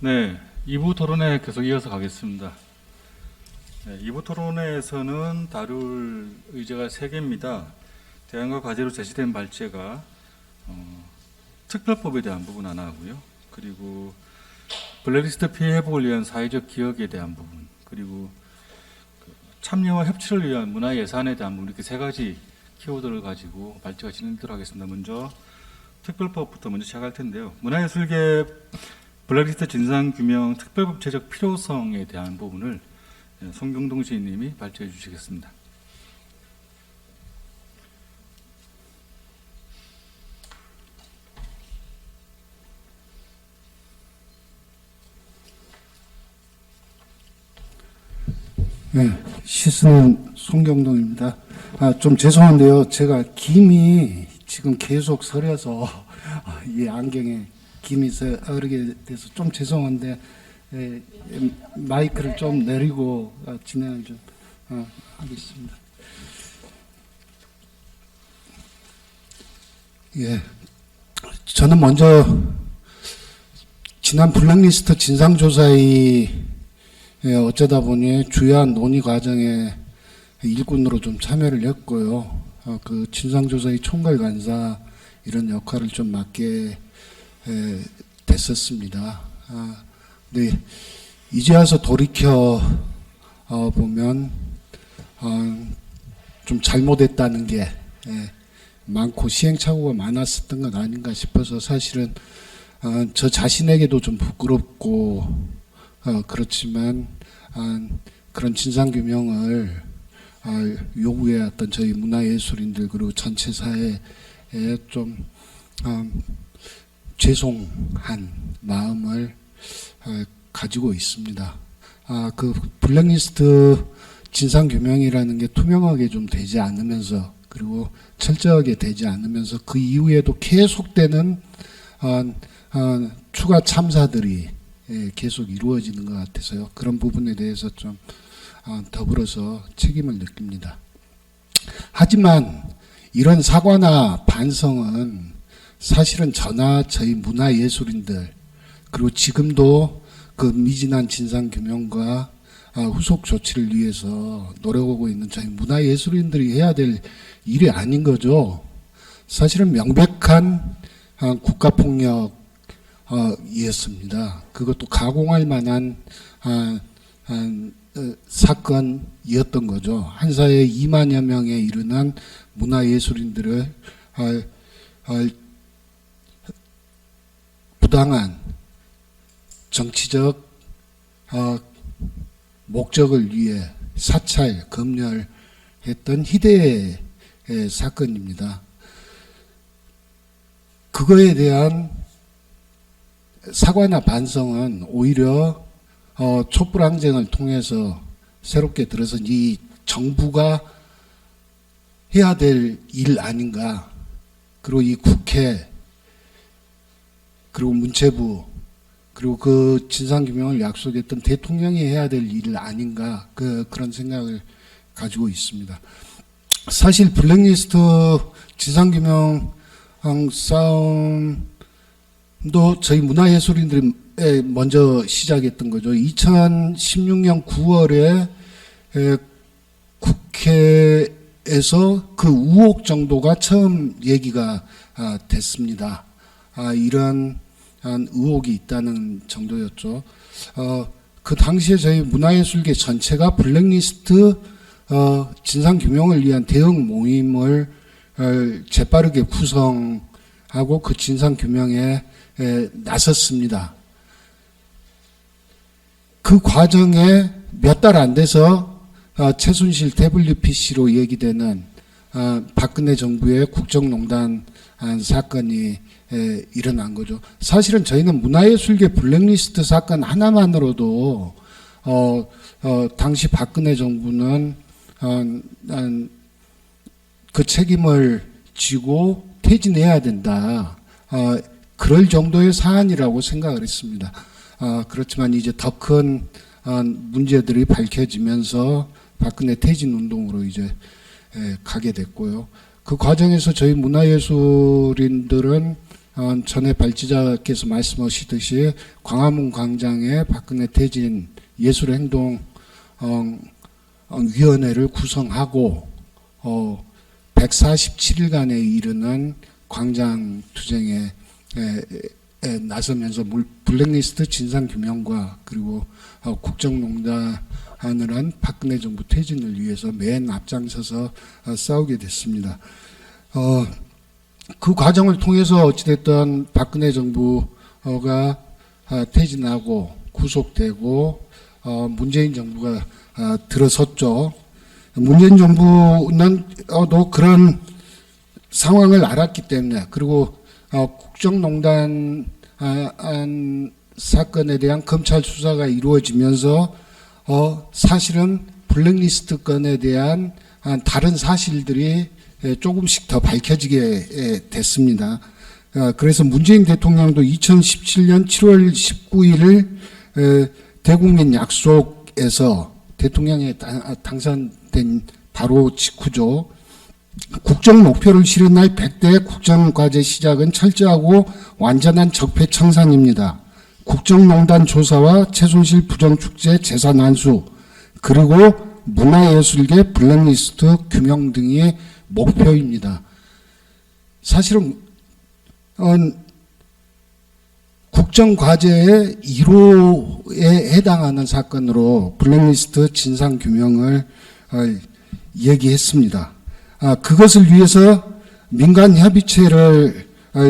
네, 2부 토론회 계속 이어서 가겠습니다. 네, 2부 토론회에서는 다룰 의제가 3개입니다. 대안과 과제로 제시된 발제가 특별법에 대한 부분 하나 하고요. 그리고 블랙리스트 피해 회복을 위한 사회적 기억에 대한 부분, 그리고 참여와 협치를 위한 문화 예산에 대한 부분, 이렇게 3가지 키워드를 가지고 발제가 진행되도록 하겠습니다. 먼저 특별법부터 먼저 시작할 텐데요. 문화예술계 블랙리스트 진상규명 특별법제적 필요성에 대한 부분을 송경동 시인님이 발제해 주시겠습니다. 네, 시승 송경동입니다. 좀 죄송한데요. 제가 김이 지금 계속 서려서 이 안경에 김이 서르게 돼서 좀 죄송한데 마이크를 좀 내리고 진행을 좀 하겠습니다. 예, 저는 먼저 지난 블랙리스트 진상조사의 어쩌다 보니 주요한 논의 과정에 일꾼으로 좀 참여를 했고요. 그 진상조사의 총괄간사 이런 역할을 좀 맡게 됐었습니다. 근데 이제 와서 돌이켜 보면 좀 잘못했다는 게 많고 시행착오가 많았었던 건 아닌가 싶어서 사실은 저 자신에게도 좀 부끄럽고 그렇지만 그런 진상규명을 요구해왔던 저희 문화예술인들 그리고 전체 사회에 좀 죄송한 마음을 가지고 있습니다. 그 블랙리스트 진상규명이라는 게 투명하게 좀 되지 않으면서 그리고 철저하게 되지 않으면서 그 이후에도 계속되는 추가 참사들이 계속 이루어지는 것 같아서요. 그런 부분에 대해서 좀 더불어서 책임을 느낍니다. 하지만 이런 사과나 반성은 사실은 저나 저희 문화예술인들 그리고 지금도 그 미진한 진상규명과 후속 조치를 위해서 노력하고 있는 저희 문화예술인들이 해야 될 일이 아닌 거죠. 사실은 명백한 국가폭력 이었습니다. 그것도 가공할 만한 사건이었던 거죠. 한 사회에 2만여 명에 이르는 문화예술인들을 부당한 정치적 목적을 위해 사찰, 검열했던 희대의 사건입니다. 그거에 대한 사과나 반성은 오히려 촛불항쟁을 통해서 새롭게 들어선 이 정부가 해야 될 일 아닌가. 그리고 이 국회 그리고 문체부 그리고 그 진상규명을 약속했던 대통령이 해야 될 일 아닌가 그런 생각을 가지고 있습니다. 사실 블랙리스트 진상규명 싸움 도 저희 문화예술인들이 먼저 시작했던 거죠. 2016년 9월에 국회에서 그 우혹 정도가 처음 얘기가 됐습니다. 이런 의혹이 있다는 정도였죠. 그 당시에 저희 문화예술계 전체가 블랙리스트 진상규명을 위한 대응 모임을 재빠르게 구성하고 그 진상규명에 나섰습니다. 그 과정에 몇 달 안 돼서 최순실 태블릿 PC로 얘기되는 박근혜 정부의 국정농단 사건이 일어난 거죠. 사실은 저희는 문화예술계 블랙리스트 사건 하나만으로도 당시 박근혜 정부는 그 책임을 지고 퇴진해야 된다. 그럴 정도의 사안이라고 생각을 했습니다. 그렇지만 이제 더 큰 문제들이 밝혀지면서 박근혜 퇴진 운동으로 이제 가게 됐고요. 그 과정에서 저희 문화예술인들은 전에 발지자께서 말씀하시듯이 광화문 광장에 박근혜 퇴진 예술행동 위원회를 구성하고 147일간에 이르는 광장 투쟁에 나서면서 블랙리스트 진상규명과 그리고 국정농단을 한 박근혜 정부 퇴진을 위해서 맨 앞장서서 싸우게 됐습니다. 그 과정을 통해서 어찌됐든 박근혜 정부가 퇴진하고 구속되고 문재인 정부가 들어섰죠. 문재인 정부는 또 그런 상황을 알았기 때문에, 그리고 국정농단 사건에 대한 검찰 수사가 이루어지면서 사실은 블랙리스트 건에 대한 다른 사실들이 조금씩 더 밝혀지게 됐습니다. 그래서 문재인 대통령도 2017년 7월 19일을 대국민 약속에서 대통령에 당선된 바로 직후죠. 국정 목표를 실현할 100대 국정과제 시작은 철저하고 완전한 적폐청산입니다. 국정농단 조사와 최순실 부정축제 재산 환수, 그리고 문화예술계 블랙리스트 규명 등이 목표입니다. 사실은 국정과제의 1호에 해당하는 사건으로 블랙리스트 진상규명을 얘기했습니다. 그것을 위해서 민간협의체를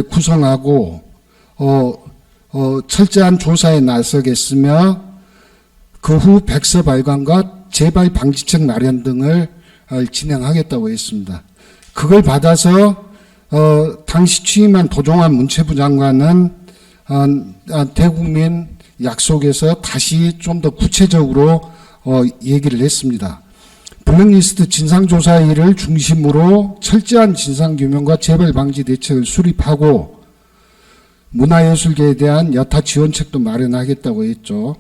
구성하고 철저한 조사에 나서겠으며 그 후 백서 발간과 재발 방지책 마련 등을 진행하겠다고 했습니다. 그걸 받아서 당시 취임한 도종환 문체부 장관은 대국민 약속에서 다시 좀 더 구체적으로 얘기를 했습니다. 블랙리스트 진상조사위를 중심으로 철저한 진상규명과 재발 방지 대책을 수립하고 문화예술계에 대한 여타 지원책도 마련하겠다고 했죠.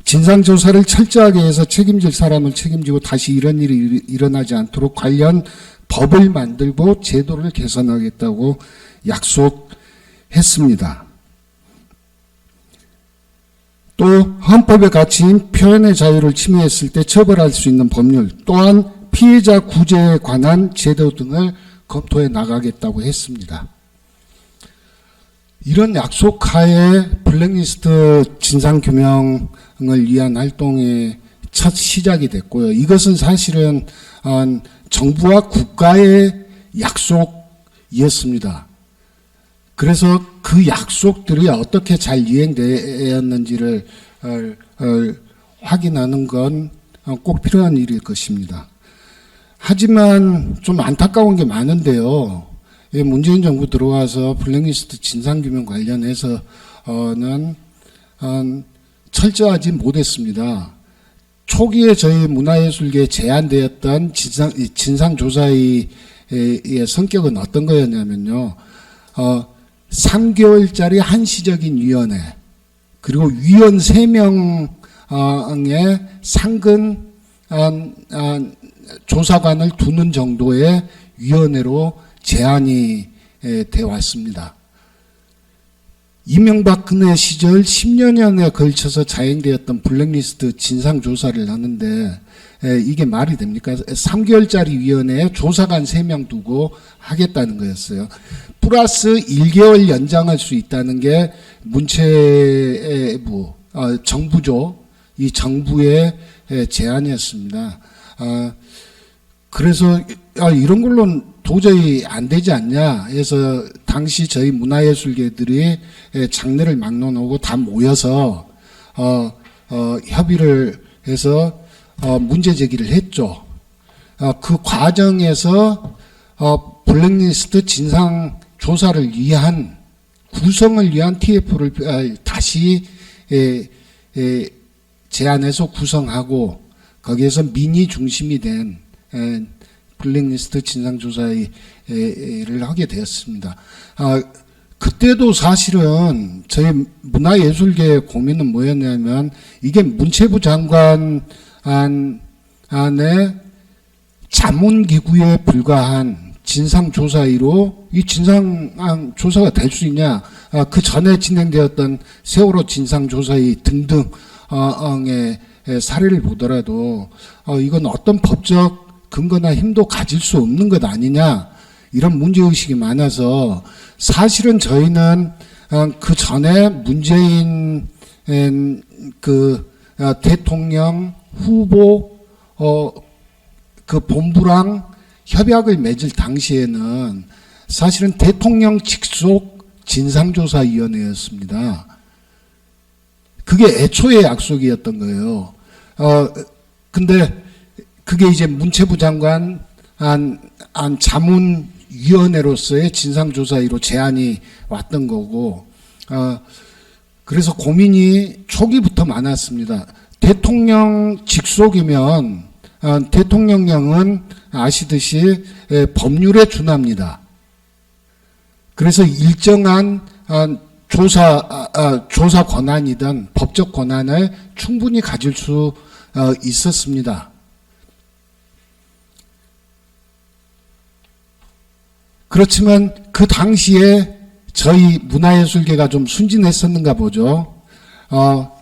진상조사를 철저하게 해서 책임질 사람을 책임지고 다시 이런 일이 일어나지 않도록 관련 법을 만들고 제도를 개선하겠다고 약속했습니다. 또 헌법의 가치인 표현의 자유를 침해했을 때 처벌할 수 있는 법률, 또한 피해자 구제에 관한 제도 등을 검토해 나가겠다고 했습니다. 이런 약속하에 블랙리스트 진상규명을 위한 활동의 첫 시작이 됐고요. 이것은 사실은 정부와 국가의 약속이었습니다. 그래서 그 약속들이 어떻게 잘 이행되었는지를 확인하는 건 꼭 필요한 일일 것입니다. 하지만 좀 안타까운 게 많은데요. 문재인 정부 들어와서 블랙리스트 진상규명 관련해서는 철저하지 못했습니다. 초기에 저희 문화예술계에 제안되었던 진상조사의 성격은 어떤 거였냐면요. 3개월짜리 한시적인 위원회, 그리고 위원 3명의 상근 조사관을 두는 정도의 위원회로 제안이 되어 왔습니다. 이명박근혜 시절 10여년에 걸쳐서 자행되었던 블랙리스트 진상조사를 하는데 이게 말이 됩니까? 3개월짜리 위원회에 조사관 3명 두고 하겠다는 거였어요. 플러스 1개월 연장할 수 있다는 게 문체부, 정부죠. 이 정부의 제안이었습니다. 그래서 이런 걸로는 도저히 안 되지 않냐 해서 당시 저희 문화예술계들이 장르를 막론하고 다 모여서 협의를 해서 문제 제기를 했죠. 그 과정에서 블랙리스트 진상 조사를 위한 구성을 위한 TF를 다시 제안해서 구성하고 거기에서 민의 중심이 된 블랙리스트 진상조사를 하게 되었습니다. 그때도 사실은 저희 문화예술계의 고민은 뭐였냐면 이게 문체부 장관 안에 자문기구에 불과한 진상조사위로 이 진상조사가 될 수 있냐? 그 전에 진행되었던 세월호 진상조사위 등등의 사례를 보더라도 이건 어떤 법적 근거나 힘도 가질 수 없는 것 아니냐? 이런 문제의식이 많아서 사실은 저희는 그 전에 문재인 대통령 후보 그 본부랑 협약을 맺을 당시에는 사실은 대통령 직속 진상조사위원회였습니다. 그게 애초의 약속이었던 거예요. 근데 그게 이제 문체부 장관 자문위원회로서의 진상조사위로 제안이 왔던 거고, 그래서 고민이 초기부터 많았습니다. 대통령 직속이면 대통령령은 아시듯이 법률에 준합니다. 그래서 일정한 조사 권한이든 법적 권한을 충분히 가질 수 있었습니다. 그렇지만 그 당시에 저희 문화예술계가 좀 순진했었는가 보죠.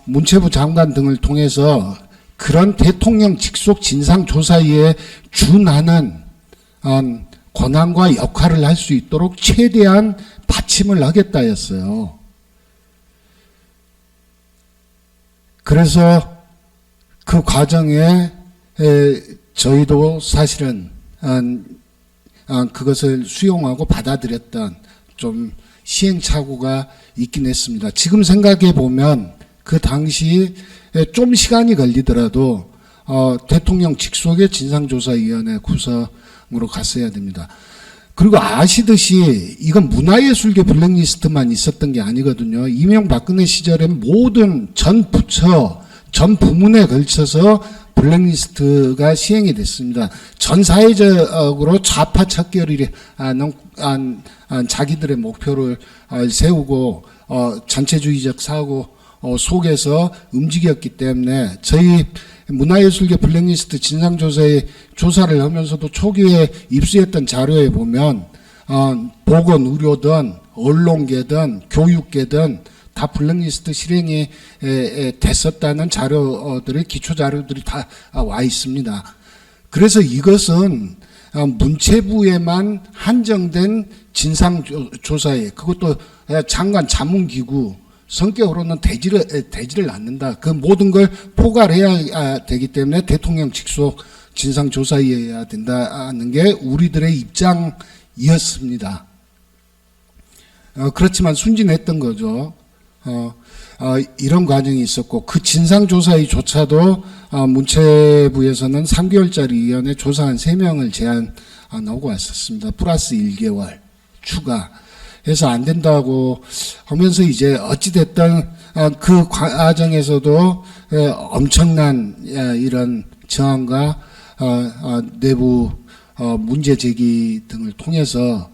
문체부 장관 등을 통해서 그런 대통령 직속 진상조사위에 준하는 권한과 역할을 할 수 있도록 최대한 받침을 하겠다였어요. 그래서 그 과정에 저희도 사실은 그것을 수용하고 받아들였던 좀 시행착오가 있긴 했습니다. 지금 생각해 보면 그 당시 좀 시간이 걸리더라도 대통령 직속의 진상조사위원회 구성으로 갔어야 됩니다. 그리고 아시듯이 이건 문화예술계 블랙리스트만 있었던 게 아니거든요. 이명박근혜 시절에 모든 전 부처, 전 부문에 걸쳐서 블랙리스트가 시행이 됐습니다. 전 사회적으로 좌파 척결이 자기들의 목표를 세우고 전체주의적 사고 속에서 움직였기 때문에 저희 문화예술계 블랙리스트 진상조사에 조사를 하면서도 초기에 입수했던 자료에 보면 보건, 의료든 언론계든 교육계든 다 블랙리스트 실행이 됐었다는 자료들이 기초 자료들이 다 와 있습니다. 그래서 이것은 문체부에만 한정된 진상조사에 그것도 장관 자문기구 성격으로는 되지를 않는다. 그 모든 걸 포괄해야 되기 때문에 대통령 직속 진상조사위여야 된다는 게 우리들의 입장이었습니다. 그렇지만 순진했던 거죠. 이런 과정이 있었고 그 진상조사위조차도 문체부에서는 3개월짜리 위원회 조사한 3명을 제안하고 왔었습니다. 플러스 1개월 추가. 해서 안 된다고 하면서 이제 어찌됐든 그 과정에서도 엄청난 이런 저항과 내부 문제 제기 등을 통해서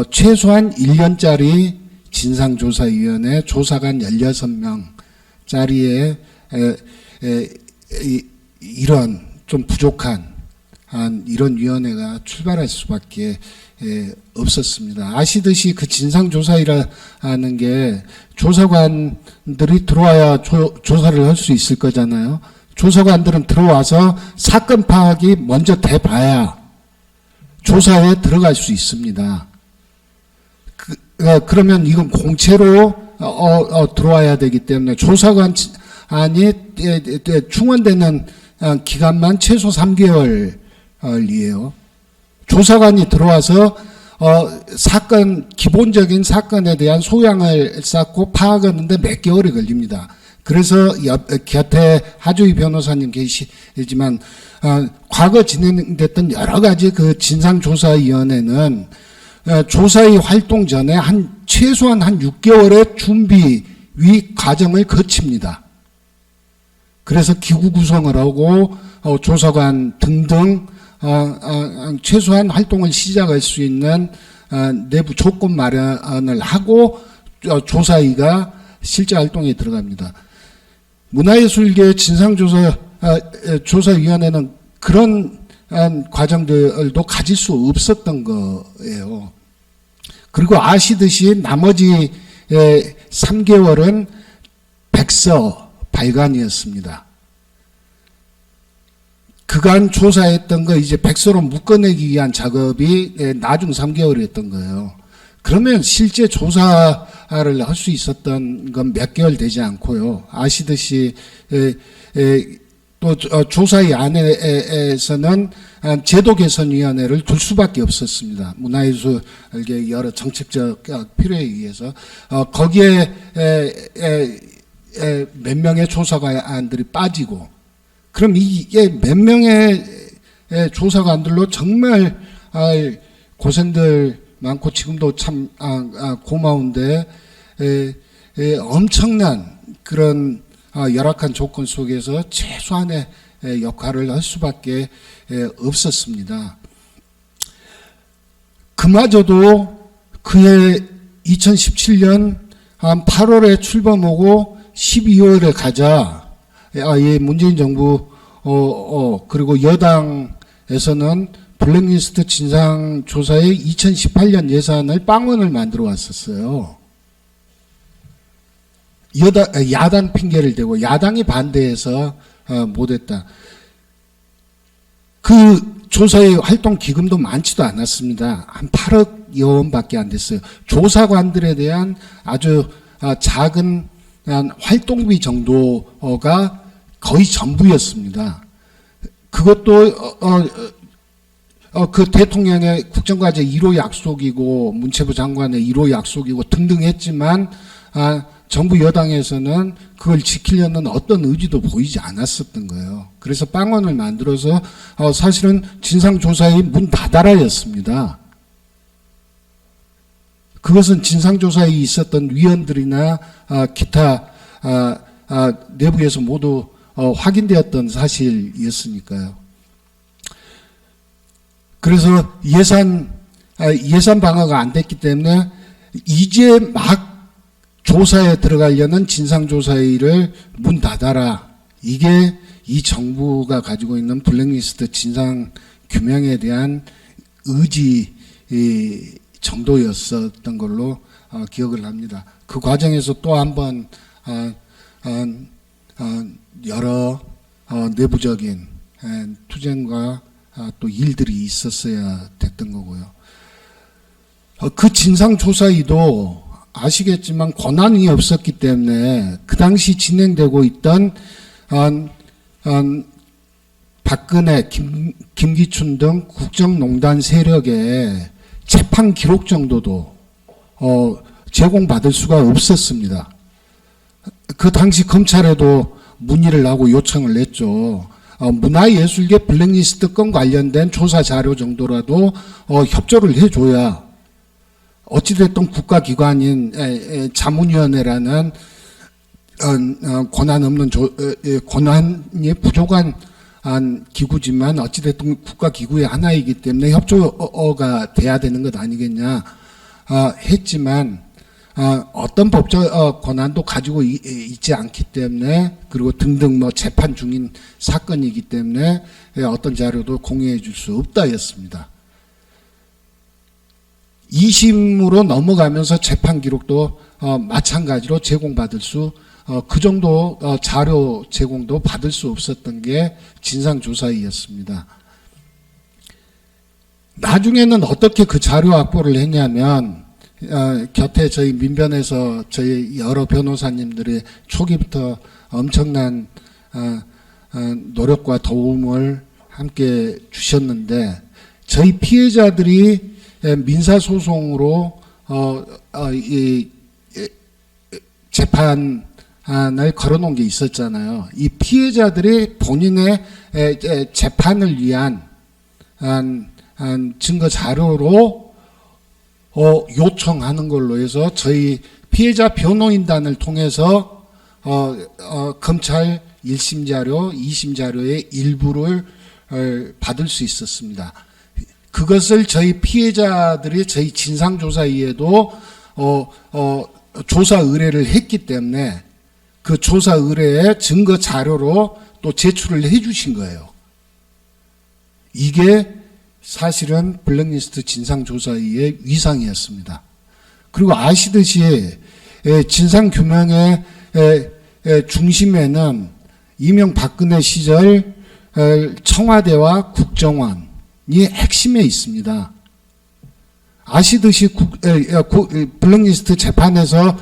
최소한 1년짜리 진상조사위원회 조사관 16명짜리의 이런 좀 부족한 이런 위원회가 출발할 수밖에 없었습니다. 아시듯이 그 진상조사위라는 게 조사관들이 들어와야 조사를 할 수 있을 거잖아요. 조사관들은 들어와서 사건 파악이 먼저 돼봐야 조사에 들어갈 수 있습니다. 그러면 이건 공채로 들어와야 되기 때문에 조사관이 충원되는 기간만 최소 3개월이에요. 조사관이 들어와서 기본적인 사건에 대한 소양을 쌓고 파악하는데 몇 개월이 걸립니다. 그래서 곁에 하주희 변호사님 계시지만 과거 진행됐던 여러 가지 그 진상조사위원회는 조사위 활동 전에 최소한 한 6개월의 준비 과정을 거칩니다. 그래서 기구 구성을 하고 조사관 등등 최소한 활동을 시작할 수 있는 내부 조건 마련을 하고 조사위가 실제 활동에 들어갑니다. 문화예술계 진상조사위원회는 그런 과정들도 가질 수 없었던 거예요. 그리고 아시듯이 나머지 3개월은 백서 발간이었습니다. 그간 조사했던 거 이제 백서로 묶어내기 위한 작업이 나중 3개월이었던 거예요. 그러면 실제 조사를 할 수 있었던 건 몇 개월 되지 않고요. 아시듯이 또 조사의 안에서는 제도 개선위원회를 둘 수밖에 없었습니다. 문화예술계 여러 정책적 필요에 의해서 거기에 몇 명의 조사관들이 빠지고, 그럼 이게 몇 명의 조사관들로 정말 고생들 많고 지금도 참 고마운데 엄청난 그런 열악한 조건 속에서 최소한의 역할을 할 수밖에 없었습니다. 그마저도 그해 2017년 한 8월에 출범하고 12월에 가자. 문재인 정부 그리고 여당에서는 블랙리스트 진상조사의 2018년 예산을 빵원을 만들어 왔었어요. 야당 핑계를 대고 야당이 반대해서 못했다. 그 조사의 활동 기금도 많지도 않았습니다. 한 8억 원밖에 안 됐어요. 조사관들에 대한 아주 작은 활동비 정도가 거의 전부였습니다. 그것도 그 대통령의 국정과제 1호 약속이고 문체부 장관의 1호 약속이고 등등 했지만 정부 여당에서는 그걸 지키려는 어떤 의지도 보이지 않았었던 거예요. 그래서 빵원을 만들어서 사실은 진상조사의 문 닫아라였습니다. 그것은 진상조사에 있었던 위원들이나 기타 내부에서 모두 확인되었던 사실이었으니까요. 그래서 예산 방어가 안 됐기 때문에 이제 막 조사에 들어가려는 진상조사위를 문 닫아라. 이게 이 정부가 가지고 있는 블랙리스트 진상 규명에 대한 의지 정도였었던 걸로 기억을 합니다. 그 과정에서 또 한 번 여러 내부적인 투쟁과 또 일들이 있었어야 됐던 거고요. 그 진상조사위도 아시겠지만 권한이 없었기 때문에 그 당시 진행되고 있던 박근혜, 김기춘 등 국정농단 세력의 재판 기록 정도도 제공받을 수가 없었습니다. 그 당시 검찰에도 문의를 하고 요청을 했죠. 문화예술계 블랙리스트 건 관련된 조사 자료 정도라도 협조를 해줘야 어찌됐든 국가기관인 자문위원회라는 권한 없는 권한이 부족한 기구지만 어찌됐든 국가기구의 하나이기 때문에 협조가 돼야 되는 것 아니겠냐 했지만 어떤 법적 권한도 가지고 있지 않기 때문에, 그리고 등등 재판 중인 사건이기 때문에 어떤 자료도 공유해 줄 수 없다였습니다. 2심으로 넘어가면서 재판 기록도 마찬가지로 제공받을 수, 그 정도 자료 제공도 받을 수 없었던 게 진상조사위였습니다. 나중에는 어떻게 그 자료 확보를 했냐면, 곁에 저희 민변에서 저희 여러 변호사님들이 초기부터 엄청난 노력과 도움을 함께 주셨는데, 저희 피해자들이 민사소송으로 이 재판을 걸어놓은 게 있었잖아요. 이 피해자들이 본인의 재판을 위한 증거 자료로 요청하는 걸로 해서 저희 피해자 변호인단을 통해서 검찰 1심 자료, 2심 자료의 일부를 받을 수 있었습니다. 그것을 저희 피해자들이 저희 진상조사위에도 조사 의뢰를 했기 때문에 그 조사 의뢰의 증거 자료로 또 제출을 해 주신 거예요. 이게 사실은 블랙리스트 진상조사위의 위상이었습니다. 그리고 아시듯이 진상규명의 중심에는 이명박근혜 시절 청와대와 국정원이 핵심에 있습니다. 아시듯이 블랙리스트 재판에서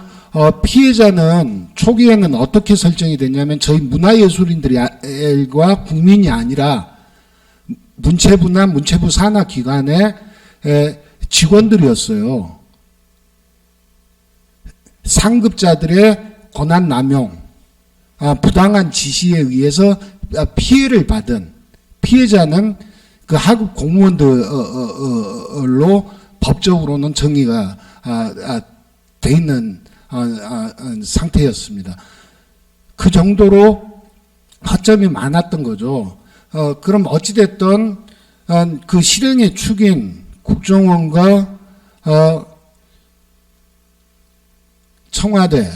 피해자는 초기에는 어떻게 설정이 됐냐면 저희 문화예술인들과 국민이 아니라 문체부나 문체부 산하 기관의 직원들이었어요. 상급자들의 권한 남용, 부당한 지시에 의해서 피해를 받은 피해자는 그 하급 공무원들로 법적으로는 정의가 돼 있는 상태였습니다. 그 정도로 허점이 많았던 거죠. 그럼 어찌됐든 그 실행의 축인 국정원과 청와대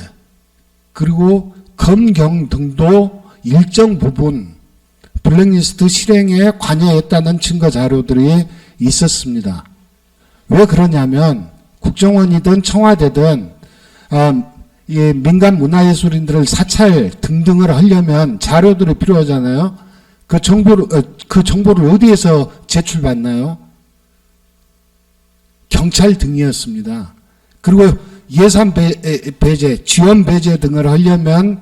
그리고 검경 등도 일정 부분 블랙리스트 실행에 관여했다는 증거 자료들이 있었습니다. 왜 그러냐면 국정원이든 청와대든 이 민간 문화예술인들을 사찰 등등을 하려면 자료들이 필요하잖아요. 그 정보를 어디에서 제출받나요? 경찰 등이었습니다. 그리고 예산 배제, 지원 배제 등을 하려면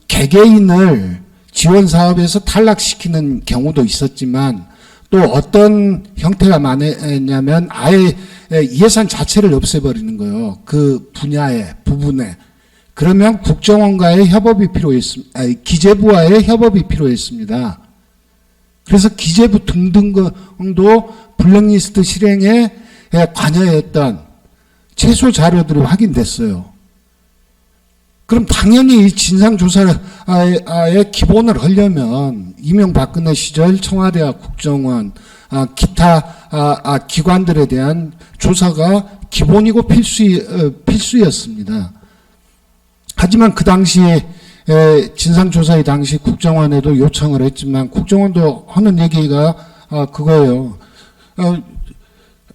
개개인을 지원 사업에서 탈락시키는 경우도 있었지만 또 어떤 형태가 많았냐면 아예 예산 자체를 없애버리는 거예요. 그 분야에, 부분에. 그러면 국정원과의 협업이 필요했습니다. 기재부와의 협업이 필요했습니다. 그래서 기재부 등등도 블랙리스트 실행에 관여했던 최소 자료들이 확인됐어요. 그럼 당연히 이 진상조사의 기본을 하려면 이명박근혜 시절 청와대와 국정원, 기타 기관들에 대한 조사가 기본이고 필수였습니다. 하지만 그 당시에 진상조사의 당시 국정원에도 요청을 했지만 국정원도 하는 얘기가 그거예요.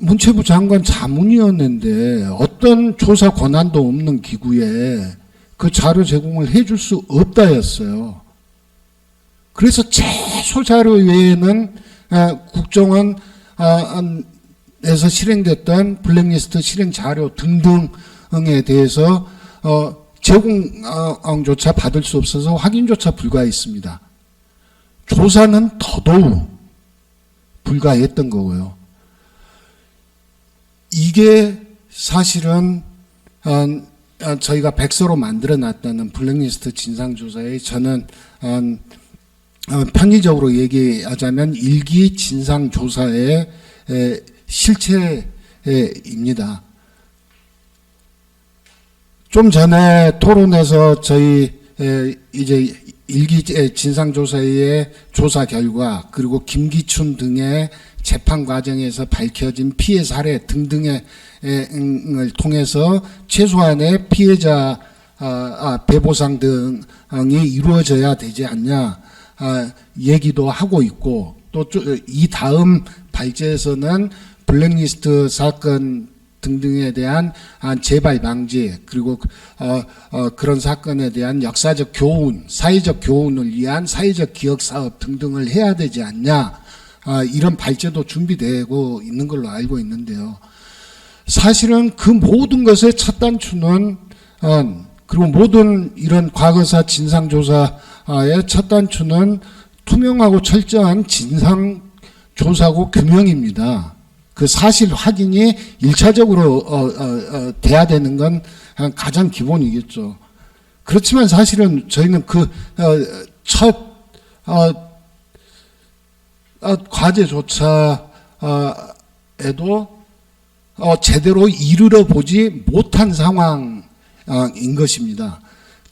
문체부 장관 자문위원회인데 어떤 조사 권한도 없는 기구에 그 자료 제공을 해줄 수 없다였어요. 그래서 최소 자료 외에는 국정원에서 실행됐던 블랙리스트 실행 자료 등등에 대해서 제공조차 받을 수 없어서 확인조차 불가했습니다. 조사는 더더욱 불가했던 거고요. 이게 사실은 저희가 백서로 만들어놨다는 블랙리스트 진상조사에 저는 편의적으로 얘기하자면 일기 진상조사의 실체입니다. 좀 전에 토론에서 저희 이제 일기 진상조사의 조사 결과 그리고 김기춘 등의 재판 과정에서 밝혀진 피해 사례 등등을 통해서 최소한의 피해자 배보상 등이 이루어져야 되지 않냐 얘기도 하고 있고 또 이 다음 발제에서는 블랙리스트 사건 등등에 대한 재발 방지 그리고 그런 사건에 대한 역사적 교훈, 사회적 교훈을 위한 사회적 기억 사업 등등을 해야 되지 않냐 이런 발제도 준비되고 있는 걸로 알고 있는데요. 사실은 그 모든 것의 첫 단추는 그리고 모든 이런 과거사 진상조사의 첫 단추는 투명하고 철저한 진상조사고 규명입니다. 그 사실 확인이 1차적으로 돼야 되는 건 가장 기본이겠죠. 그렇지만 사실은 저희는 그 첫 과제조차에도 제대로 이르러 보지 못한 상황인 것입니다.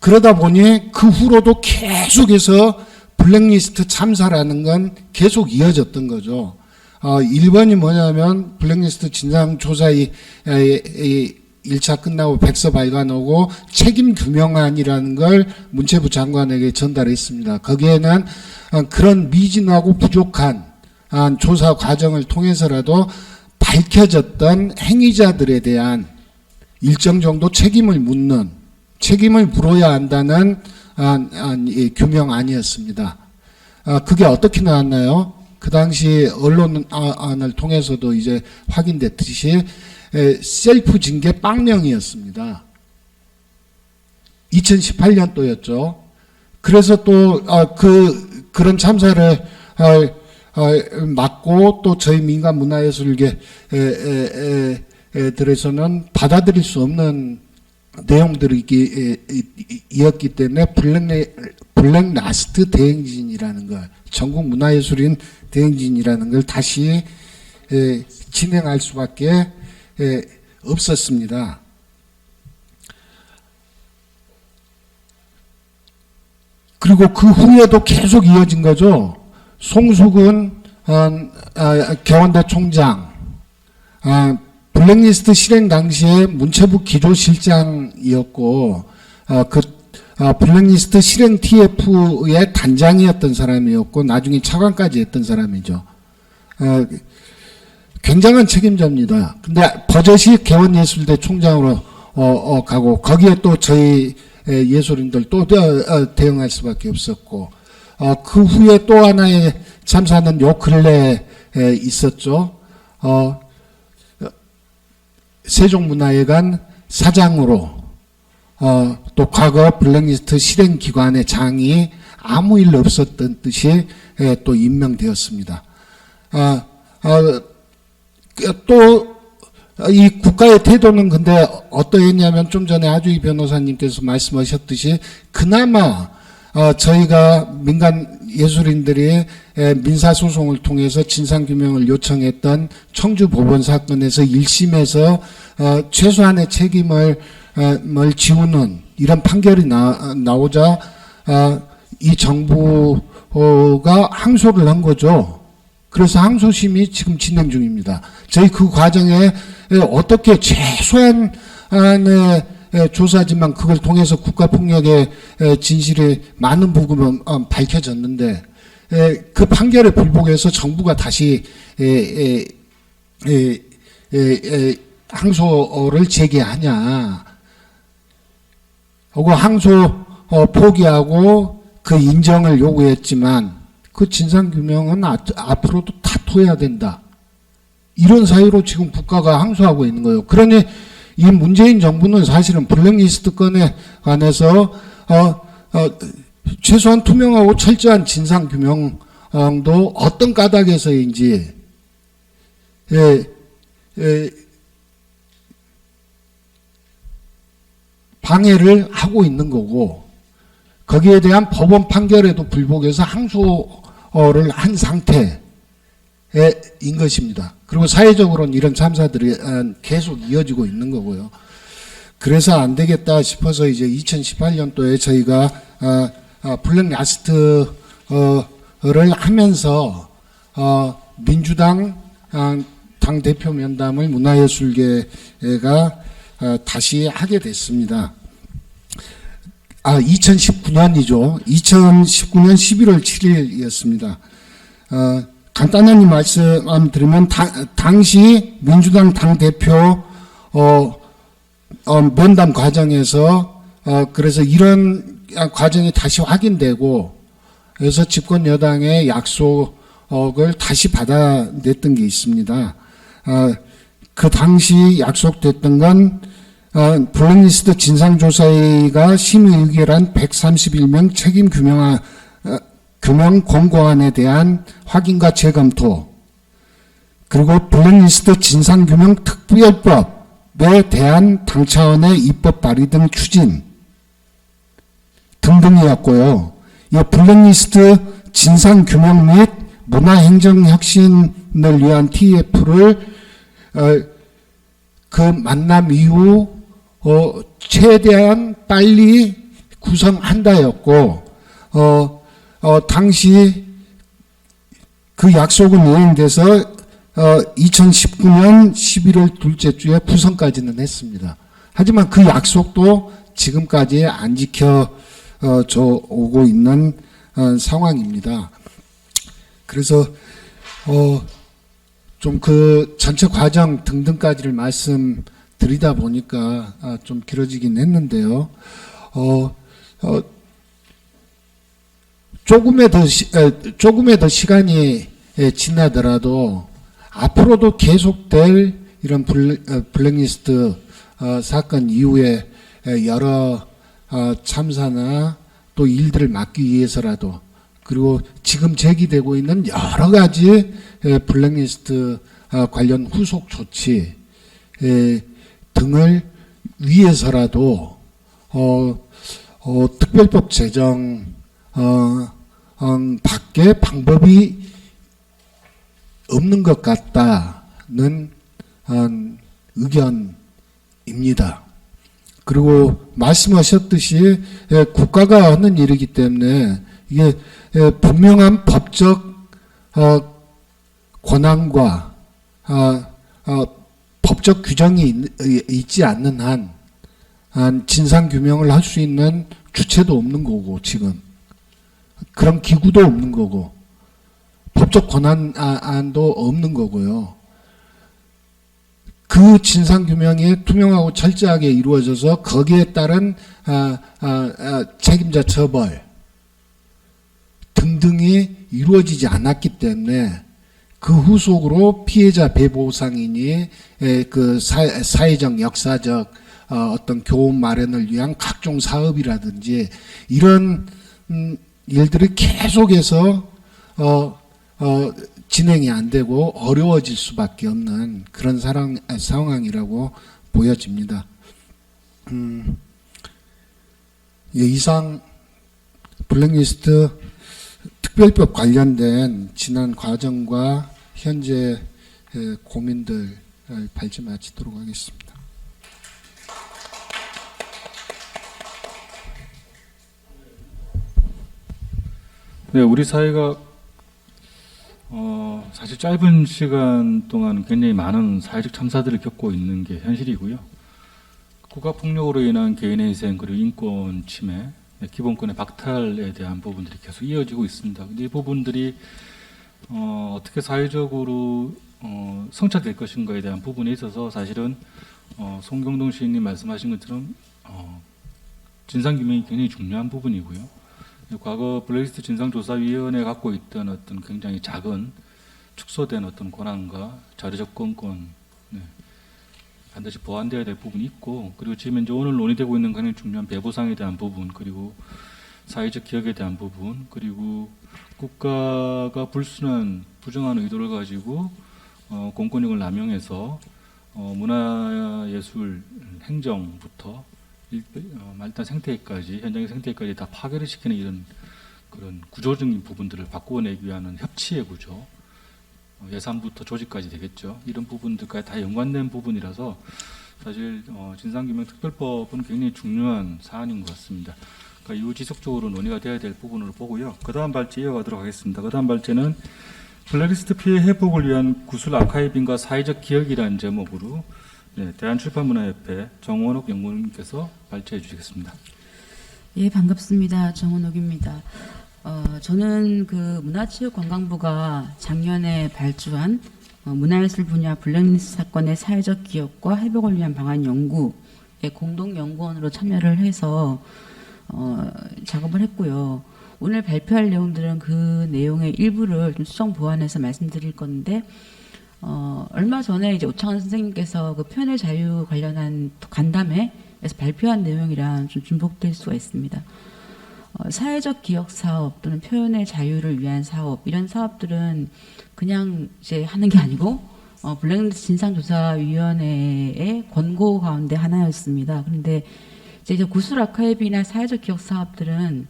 그러다 보니 그 후로도 계속해서 블랙리스트 참사라는 건 계속 이어졌던 거죠. 1번이 뭐냐면 블랙리스트 진상조사의 1차 끝나고 백서 발간하고 책임 규명안이라는 걸 문체부 장관에게 전달했습니다. 거기에는 그런 미진하고 부족한 조사 과정을 통해서라도 밝혀졌던 행위자들에 대한 일정 정도 책임을 물어야 한다는 규명안이었습니다. 그게 어떻게 나왔나요? 그 당시 언론안을 통해서도 이제 확인됐듯이 셀프 징계 빵명이었습니다. 2018년도였죠. 그래서 또 그런 참사를 막고 또 저희 민간 문화예술계들에서는 받아들일 수 없는 내용들이었기 때문에 블랙 라스트 대행진이라는 걸, 전국 문화예술인 대행진이라는 걸 다시 진행할 수밖에 없었습니다. 그리고 그 후에도 계속 이어진 거죠. 송숙은 경원대 총장, 블랙리스트 실행 당시에 문체부 기조실장이었고 블랙리스트 실행 TF의 단장이었던 사람이었고 나중에 차관까지 했던 사람이죠. 굉장한 책임자입니다. 근데 버젓이 개원예술대 총장으로 가고 거기에 또 저희 예술인들 또 대응할 수밖에 없었고 그 후에 또 하나의 참사는 요 근래에 있었죠. 세종문화회관 사장으로 또 과거 블랙리스트 실행기관의 장이 아무 일 없었던 듯이 또 임명되었습니다. 또 이 국가의 태도는 근데 어떠했냐면 좀 전에 하주희 변호사님께서 말씀하셨듯이 그나마 저희가 민간 예술인들이 민사소송을 통해서 진상규명을 요청했던 청주법원 사건에서 1심에서 최소한의 책임을 지우는 이런 판결이 나오자 이 정부가 항소를 한 거죠. 그래서 항소심이 지금 진행 중입니다. 저희 그 과정에 어떻게 최소한의 조사지만 그걸 통해서 국가폭력의 진실이 많은 부분은 밝혀졌는데 그 판결에 불복해서 정부가 다시 항소를 제기하냐. 하고 항소 포기하고 그 인정을 요구했지만 그 진상규명은 앞으로도 다퉈야 된다. 이런 사유로 지금 국가가 항소하고 있는 거예요. 그러니 이 문재인 정부는 사실은 블랙리스트 건에 관해서 최소한 투명하고 철저한 진상규명도 어떤 까닭에서인지 방해를 하고 있는 거고 거기에 대한 법원 판결에도 불복해서 항소를 한 상태인 것입니다. 그리고 사회적으로는 이런 참사들이 계속 이어지고 있는 거고요. 그래서 안 되겠다 싶어서 이제 2018년도에 저희가 블랙 라스트를 하면서 민주당 당 대표 면담을 문화예술계가 다시 하게 됐습니다. 2019년이죠. 2019년 11월 7일이었습니다. 간단하게 말씀드리면 당시 민주당 당대표 면담 과정에서 그래서 이런 과정이 다시 확인되고 그래서 집권 여당의 약속을 다시 받아냈던 게 있습니다. 그 당시 약속됐던 건 블랙리스트 진상조사회의가 심의 의결한 131명 책임 규명 권고안에 대한 확인과 재검토, 그리고 블랙리스트 진상규명 특별법에 대한 당 차원의 입법 발의 등 추진 등등이었고요. 이 블랙리스트 진상규명 및 문화행정혁신을 위한 TF를 그 만남 이후 최대한 빨리 구성한다였고 당시 그 약속은 이행돼서 2019년 11월 둘째 주에 부성까지는 했습니다. 하지만 그 약속도 지금까지 안 지켜져 오고 있는 상황입니다. 그래서 좀 그 전체 과정 등등까지를 말씀드리다 보니까 좀 길어지긴 했는데요. 조금의 더 시간이 지나더라도 앞으로도 계속될 이런 블랙리스트 사건 이후에 여러 참사나 또 일들을 막기 위해서라도, 그리고 지금 제기되고 있는 여러 가지 블랙리스트 관련 후속 조치 등을 위해서라도 특별법 제정 밖에 방법이 없는 것 같다는 의견입니다. 그리고 말씀하셨듯이 국가가 하는 일이기 때문에 이게 분명한 법적 권한과 법적 규정이 있지 않는 한 진상규명을 할 수 있는 주체도 없는 거고, 지금 그런 기구도 없는 거고, 법적 권한도 없는 거고요. 그 진상규명이 투명하고 철저하게 이루어져서 거기에 따른 책임자 처벌 등등이 이루어지지 않았기 때문에 그 후속으로 피해자 배보상이니 그 사회적 역사적 어떤 교훈 마련을 위한 각종 사업이라든지 이런 일들이 계속해서 진행이 안 되고 어려워질 수밖에 없는 그런 상황이라고 보여집니다. 이상 블랙리스트 특별법 관련된 지난 과정과 현재 고민들 발제 마치도록 하겠습니다. 네, 우리 사회가 사실 짧은 시간 동안 굉장히 많은 사회적 참사들을 겪고 있는 게 현실이고요. 국가폭력으로 인한 개인의 희생, 그리고 인권 침해, 기본권의 박탈에 대한 부분들이 계속 이어지고 있습니다. 근데 이 부분들이 어떻게 사회적으로 성찰될 것인가에 대한 부분에 있어서 사실은 송경동 시인님 말씀하신 것처럼 진상규명이 굉장히 중요한 부분이고요. 과거 블랙리스트 진상조사위원회가 갖고 있던 어떤 굉장히 작은 축소된 어떤 권한과 자료 접근권, 반드시 보완되어야 될 부분이 있고, 그리고 지금 이제 오늘 논의되고 있는 굉장히 중요한 배보상에 대한 부분, 그리고 사회적 기억에 대한 부분, 그리고 국가가 불순한 부정한 의도를 가지고 공권력을 남용해서 문화예술 행정부터 일단 생태계까지, 현장의 생태계까지 다 파괴를 시키는 이런 그런 구조적인 부분들을 바꾸어내기 위한 협치의 구조, 예산부터 조직까지 되겠죠. 이런 부분들까지 다 연관된 부분이라서 사실 진상규명 특별법은 굉장히 중요한 사안인 것 같습니다. 그러니까 이후 지속적으로 논의가 돼야 될 부분으로 보고요. 그 다음 발제 이어가도록 하겠습니다. 그 다음 발제는 블랙리스트 피해 회복을 위한 구술 아카이빙과 사회적 기억이라는 제목으로 대한출판문화협회 정원옥 연구원님께서 발제해 주시겠습니다. 예, 반갑습니다. 정원옥입니다. 저는 그 문화체육관광부가 작년에 발주한 문화예술 분야 블랙리스트 사건의 사회적 기억과 회복을 위한 방안 연구의 공동연구원으로 참여를 해서 작업을 했고요. 오늘 발표할 내용들은 그 내용의 일부를 좀 수정 보완해서 말씀드릴 건데, 얼마 전에 이제 오창원 선생님께서 그 표현의 자유 관련한 간담회에서 발표한 내용이랑 좀 중복될 수가 있습니다. 사회적 기억 사업 또는 표현의 자유를 위한 사업, 이런 사업들은 그냥 이제 하는 게 아니고 블랙리스트 진상조사위원회의 권고 가운데 하나였습니다. 그런데 이제 구술 아카이브나 사회적 기억 사업들은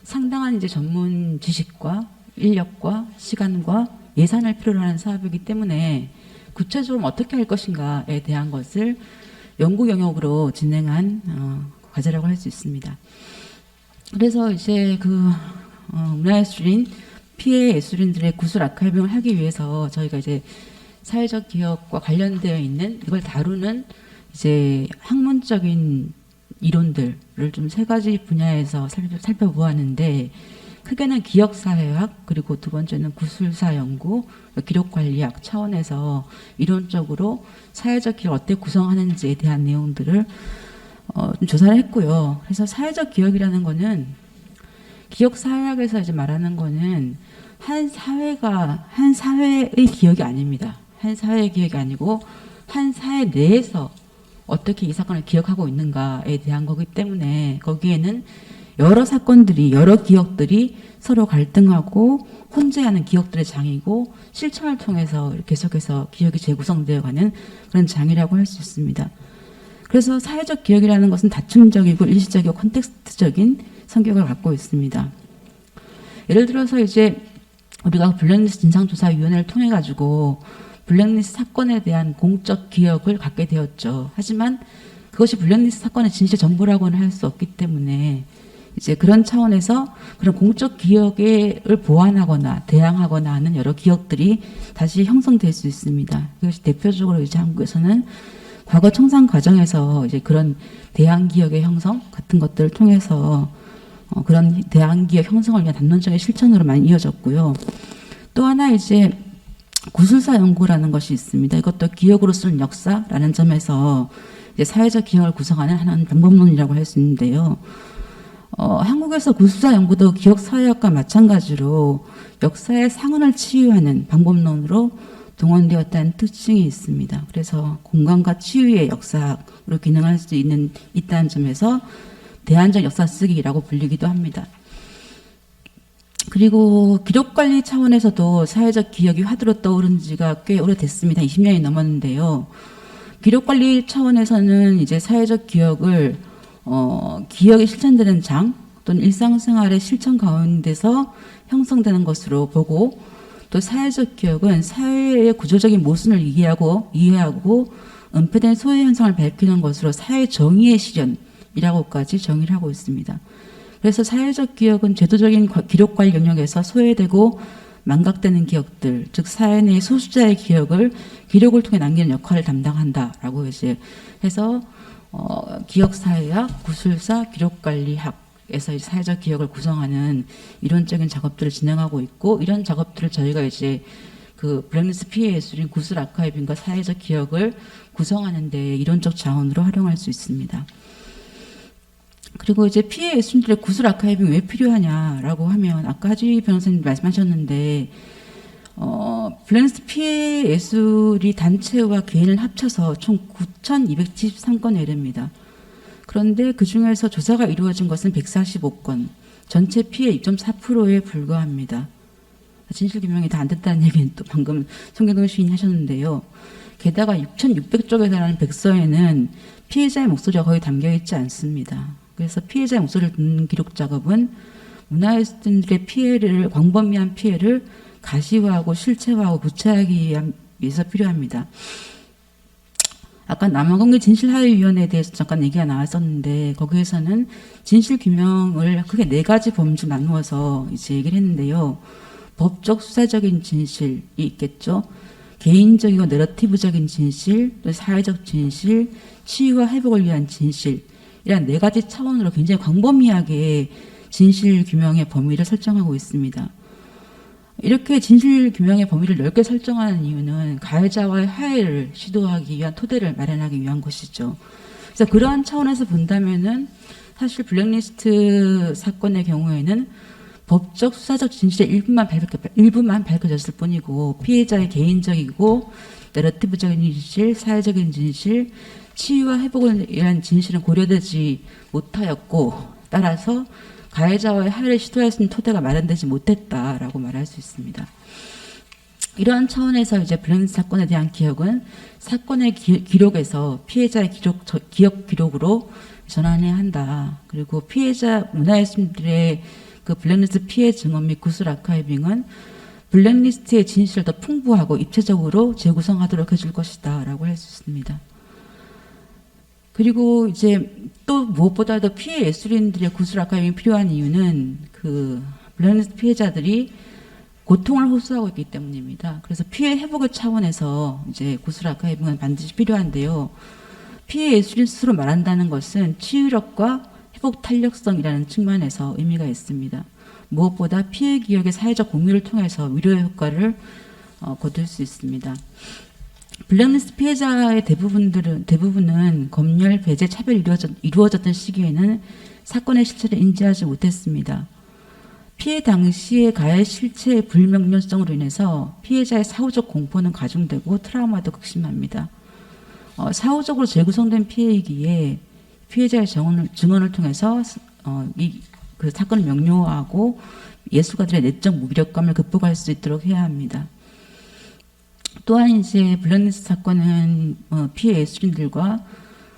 상당한 이제 전문 지식과 인력과 시간과 예산을 필요로 하는 사업이기 때문에 구체적으로 어떻게 할 것인가에 대한 것을 연구 영역으로 진행한 과제라고 할 수 있습니다. 그래서 이제 그 문화예술인 피해 예술인들의 구술 아카이빙을 하기 위해서 저희가 이제 사회적 기억과 관련되어 있는 이걸 다루는 이제 학문적인 이론들을 좀 세 가지 분야에서 살펴보았는데, 크게는 기억사회학, 그리고 두 번째는 구술사 연구, 기록관리학 차원에서 이론적으로 사회적 기억을 어떻게 구성하는지에 대한 내용들을 좀 조사를 했고요. 그래서 사회적 기억이라는 거는, 기억사회학에서 이제 말하는 거는 한 사회의 기억이 아닙니다. 한 사회의 기억이 아니고 한 사회 내에서 어떻게 이 사건을 기억하고 있는가에 대한 거기 때문에, 거기에는 여러 사건들이, 여러 기억들이 서로 갈등하고 혼재하는 기억들의 장이고, 실천을 통해서 계속해서 기억이 재구성되어가는 그런 장이라고 할 수 있습니다. 그래서 사회적 기억이라는 것은 다층적이고 일시적이고 콘텍스트적인 성격을 갖고 있습니다. 예를 들어서 이제 우리가 블랙리스트 진상조사위원회를 통해 가지고 블랙리스트 사건에 대한 공적 기억을 갖게 되었죠. 하지만 그것이 블랙리스트 사건의 진실 전부라고는 할 수 없기 때문에, 이제 그런 차원에서 그런 공적 기억을 보완하거나 대항하거나 하는 여러 기억들이 다시 형성될 수 있습니다. 이것이 대표적으로 이제 한국에서는 과거 청산 과정에서 이제 그런 대항 기억의 형성 같은 것들을 통해서 그런 대항 기억 형성을 위한 담론적인 실천으로 많이 이어졌고요. 또 하나 이제 구술사 연구라는 것이 있습니다. 이것도 기억으로 쓰는 역사라는 점에서 이제 사회적 기억을 구성하는 하나의 방법론이라고 할 수 있는데요. 한국에서 구술사 연구도 기억사회학과 마찬가지로 역사의 상흔을 치유하는 방법론으로 동원되었다는 특징이 있습니다. 그래서 공간과 치유의 역사로 기능할 수 있다는 점에서 대안적 역사 쓰기라고 불리기도 합니다. 그리고 기록관리 차원에서도 사회적 기억이 화두로 떠오른 지가 꽤 오래됐습니다. 20년이 넘었는데요. 기록관리 차원에서는 이제 사회적 기억을 기억이 실천되는 장 또는 일상생활의 실천 가운데서 형성되는 것으로 보고, 또 사회적 기억은 사회의 구조적인 모순을 이해하고 은폐된 소외 현상을 밝히는 것으로 사회 정의의 실현이라고까지 정의를 하고 있습니다. 그래서 사회적 기억은 제도적인 기록 관리 영역에서 소외되고 망각되는 기억들, 즉 사회 내 소수자의 기록을 통해 남기는 역할을 담당한다라고 이제 해서 기억사회학, 구술사, 기록관리학에서 사회적 기억을 구성하는 이론적인 작업들을 진행하고 있고, 이런 작업들을 저희가 이제 그 블랙리스트 피해 예술인 구술 아카이빙과 사회적 기억을 구성하는 데 이론적 자원으로 활용할 수 있습니다. 그리고 이제 피해 예술인들의 구술 아카이빙 왜 필요하냐라고 하면, 아까 하주희 변호사님 말씀하셨는데, 블랙리스트 피해 예술이 단체와 개인을 합쳐서 총 9,273건에 이릅니다. 그런데 그 중에서 조사가 이루어진 것은 145건, 전체 피해 2.4%에 불과합니다. 진실규명이 다 안 됐다는 얘기는 또 방금 송경동 시인이 하셨는데요. 게다가 6,600쪽에 달하는 백서에는 피해자의 목소리가 거의 담겨 있지 않습니다. 그래서 피해자의 목소리를 듣는 기록 작업은 문화예술인들의 피해를, 광범위한 피해를 가시화하고 실체화하고 구체화하기 위해서 필요합니다. 아까 남한공개 진실하회위원회에 대해서 잠깐 얘기가 나왔었는데, 거기에서는 진실규명을 크게 4가지 범주로 나누어서 이제 얘기를 했는데요. 법적 수사적인 진실이 있겠죠. 개인적이고 내러티브적인 진실, 또 사회적 진실, 치유와 회복을 위한 진실, 이런 4가지 차원으로 굉장히 광범위하게 진실규명의 범위를 설정하고 있습니다. 이렇게 진실규명의 범위를 넓게 설정하는 이유는 가해자와의 화해를 시도하기 위한 토대를 마련하기 위한 것이죠. 그래서 그러한 차원에서 본다면은 사실 블랙리스트 사건의 경우에는 법적 수사적 진실의 일부만 밝혀졌을 뿐이고, 피해자의 개인적이고 내러티브적인 진실, 사회적인 진실, 치유와 회복을 위한 진실은 고려되지 못하였고, 따라서 가해자와의 화해를 시도할 수 있는 토대가 마련되지 못했다라고 말할 수 있습니다. 이러한 차원에서 이제 블랙리스트 사건에 대한 기억은 사건의 기록에서 피해자의 기억 기록으로 전환해야 한다. 그리고 피해자 문화예술인들의 그 블랙리스트 피해 증언 및 구술 아카이빙은 블랙리스트의 진실을 더 풍부하고 입체적으로 재구성하도록 해줄 것이다라고 할 수 있습니다. 그리고 이제 또 무엇보다도 피해 예술인들의 구술 아카이빙이 필요한 이유는 그 블랙리스트 피해자들이 고통을 호소하고 있기 때문입니다. 그래서 피해 회복의 차원에서 이제 구술 아카이빙은 반드시 필요한데요. 피해 예술인 스스로 말한다는 것은 치유력과 회복 탄력성이라는 측면에서 의미가 있습니다. 무엇보다 피해 기억의 사회적 공유를 통해서 위로의 효과를 거둘 수 있습니다. 블랙리스트 피해자의 대부분은 검열, 배제, 차별이 이루어졌던 시기에는 사건의 실체를 인지하지 못했습니다. 피해 당시의 가해 실체의 불명료성으로 인해서 피해자의 사후적 공포는 가중되고 트라우마도 극심합니다. 사후적으로 재구성된 피해이기에 피해자의 증언을 통해서 그 사건을 명료하고 예술가들의 내적 무기력감을 극복할 수 있도록 해야 합니다. 또한 이제 블랙리스트 사건은 피해 예술인들과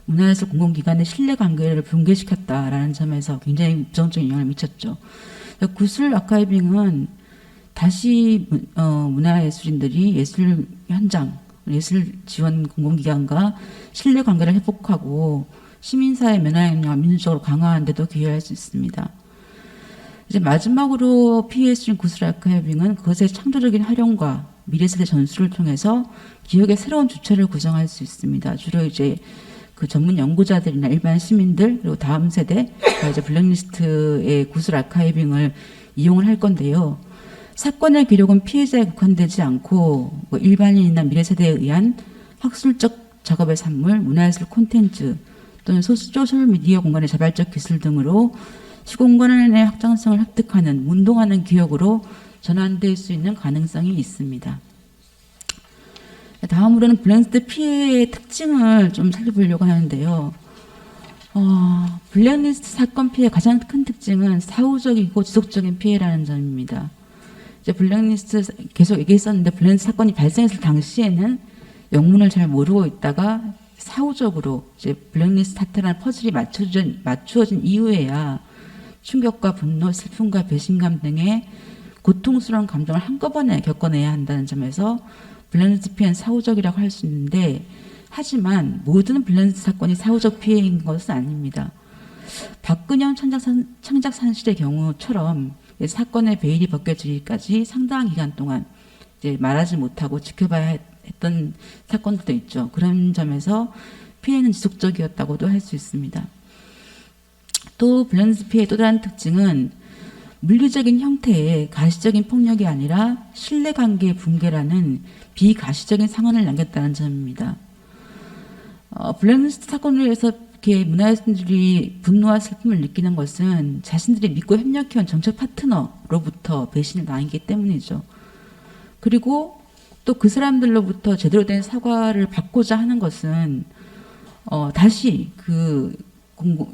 문화예술 공공기관의 신뢰관계를 붕괴시켰다라는 점에서 굉장히 부정적인 영향을 미쳤죠. 구술 아카이빙은 다시 문화예술인들이 예술 현장, 예술 지원 공공기관과 신뢰관계를 회복하고 시민사회 면화 역량을 민주적으로 강화하는 데도 기여할 수 있습니다. 이제 마지막으로 피해 예술인 구술 아카이빙은 그것의 창조적인 활용과 미래세대 전수를 통해서 기억의 새로운 주체를 구성할 수 있습니다. 주로 이제 그 전문 연구자들이나 일반 시민들 그리고 다음 세대가 이제 블랙리스트의 구술 아카이빙을 이용을 할 건데요. 사건의 기록은 피해자에 국한되지 않고 뭐 일반인이나 미래세대에 의한 학술적 작업의 산물, 문화예술 콘텐츠 또는 소셜미디어 공간의 자발적 기술 등으로 시공간의 확장성을 획득하는 운동하는 기억으로 전환될 수 있는 가능성이 있습니다. 다음으로는 블랙리스트 피해의 특징을 좀 살펴보려고 하는데요. 블랙리스트 사건 피해의 가장 큰 특징은 사후적이고 지속적인 피해라는 점입니다. 이제 블랙리스트 계속 얘기했었는데 블랙리스트 사건이 발생했을 당시에는 영문을 잘 모르고 있다가 사후적으로 이제 블랙리스트 사태라는 퍼즐이 맞추어진 이후에야 충격과 분노, 슬픔과 배신감 등의 고통스러운 감정을 한꺼번에 겪어내야 한다는 점에서 블랙리스트 피해는 사후적이라고 할 수 있는데 하지만 모든 블랙리스트 사건이 사후적 피해인 것은 아닙니다. 박근영 창작 산실의 경우처럼 사건의 베일이 벗겨지기까지 상당한 기간 동안 이제 말하지 못하고 지켜봐야 했던 사건들도 있죠. 그런 점에서 피해는 지속적이었다고도 할 수 있습니다. 또 블랙리스트 피해의 또 다른 특징은 물리적인 형태의 가시적인 폭력이 아니라 신뢰관계의 붕괴라는 비가시적인 상흔을 남겼다는 점입니다. 블랙리스트 사건으로 해서 이렇게 문화예술인들이 분노와 슬픔을 느끼는 것은 자신들이 믿고 협력해온 정책 파트너로부터 배신을 당했기 때문이죠. 그리고 또 그 사람들로부터 제대로 된 사과를 받고자 하는 것은 다시 그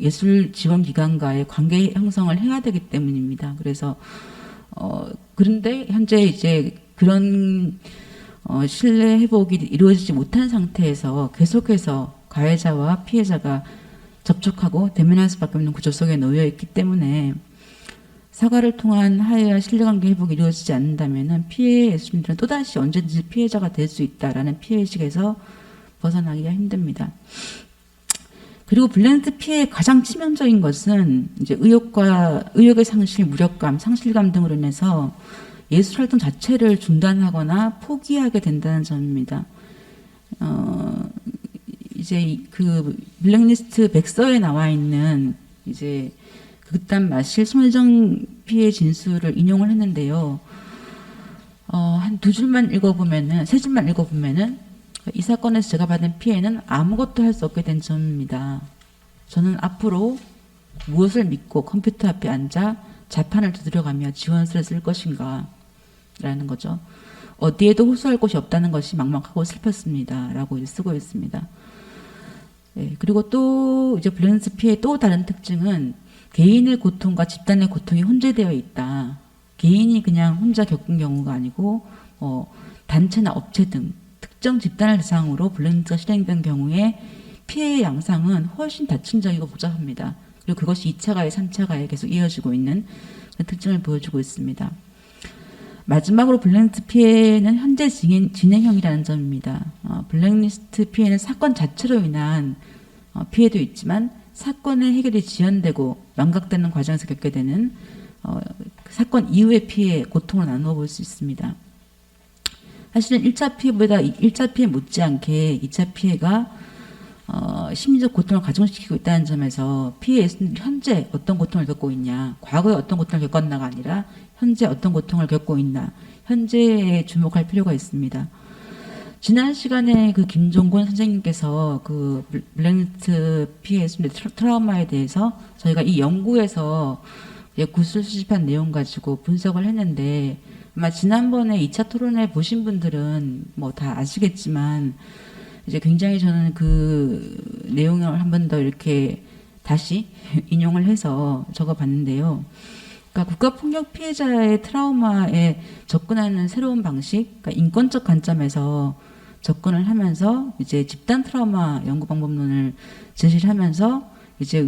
예술 지원 기관과의 관계 형성을 해야 되기 때문입니다. 그래서 그런데 현재 이제 그런 신뢰 회복이 이루어지지 못한 상태에서 계속해서 가해자와 피해자가 접촉하고 대면할 수밖에 없는 구조 속에 놓여 있기 때문에 사과를 통한 하해와 신뢰관계 회복이 이루어지지 않는다면 피해 예술인들은 또다시 언제든지 피해자가 될 수 있다라는 피해의식에서 벗어나기가 힘듭니다. 그리고 블랙리스트 피해의 가장 치명적인 것은 이제 의욕의 상실, 무력감, 상실감 등으로 인해서 예술 활동 자체를 중단하거나 포기하게 된다는 점입니다. 이제 그 블랙리스트 백서에 나와 있는 이제 극단 마실 손혜정 피해 진술을 인용을 했는데요. 한 세 줄만 읽어보면은 이 사건에서 제가 받은 피해는 아무것도 할 수 없게 된 점입니다. 저는 앞으로 무엇을 믿고 컴퓨터 앞에 앉아 자판을 두드려가며 지원서를 쓸 것인가 라는 거죠. 어디에도 호소할 곳이 없다는 것이 막막하고 슬펐습니다. 라고 이제 쓰고 있습니다. 네, 그리고 또 이제 블랙리스트 피해의 또 다른 특징은 개인의 고통과 집단의 고통이 혼재되어 있다. 개인이 그냥 혼자 겪은 경우가 아니고 단체나 업체 등 특정 집단을 대상으로 블랙리스트가 실행된 경우에 피해의 양상은 훨씬 다층적이고 복잡합니다. 그리고 그것이 2차 가해, 3차 가해 계속 이어지고 있는 특징을 보여주고 있습니다. 마지막으로 블랙리스트 피해는 현재 진행형이라는 점입니다. 블랙리스트 피해는 사건 자체로 인한 피해도 있지만 사건의 해결이 지연되고 망각되는 과정에서 겪게 되는 사건 이후의 피해, 고통을 나누어 볼 수 있습니다. 사실은 1차 피해보다 1차 피해 못지않게 2차 피해가 심리적 고통을 가중시키고 있다는 점에서 피해 예술인들이 현재 어떤 고통을 겪고 있냐, 과거에 어떤 고통을 겪었나가 아니라 현재 어떤 고통을 겪고 있나, 현재에 주목할 필요가 있습니다. 지난 시간에 그 김종곤 선생님께서 그 블랙리스트 피해 예술인들 트라우마에 대해서 저희가 이 연구에서 구술 수집한 내용 가지고 분석을 했는데, 아마 지난번에 2차 토론회 보신 분들은 뭐 다 아시겠지만, 이제 굉장히 저는 그 내용을 한 번 더 이렇게 다시 인용을 해서 적어 봤는데요. 그러니까 국가폭력 피해자의 트라우마에 접근하는 새로운 방식, 그러니까 인권적 관점에서 접근을 하면서 이제 집단 트라우마 연구 방법론을 제시를 하면서 이제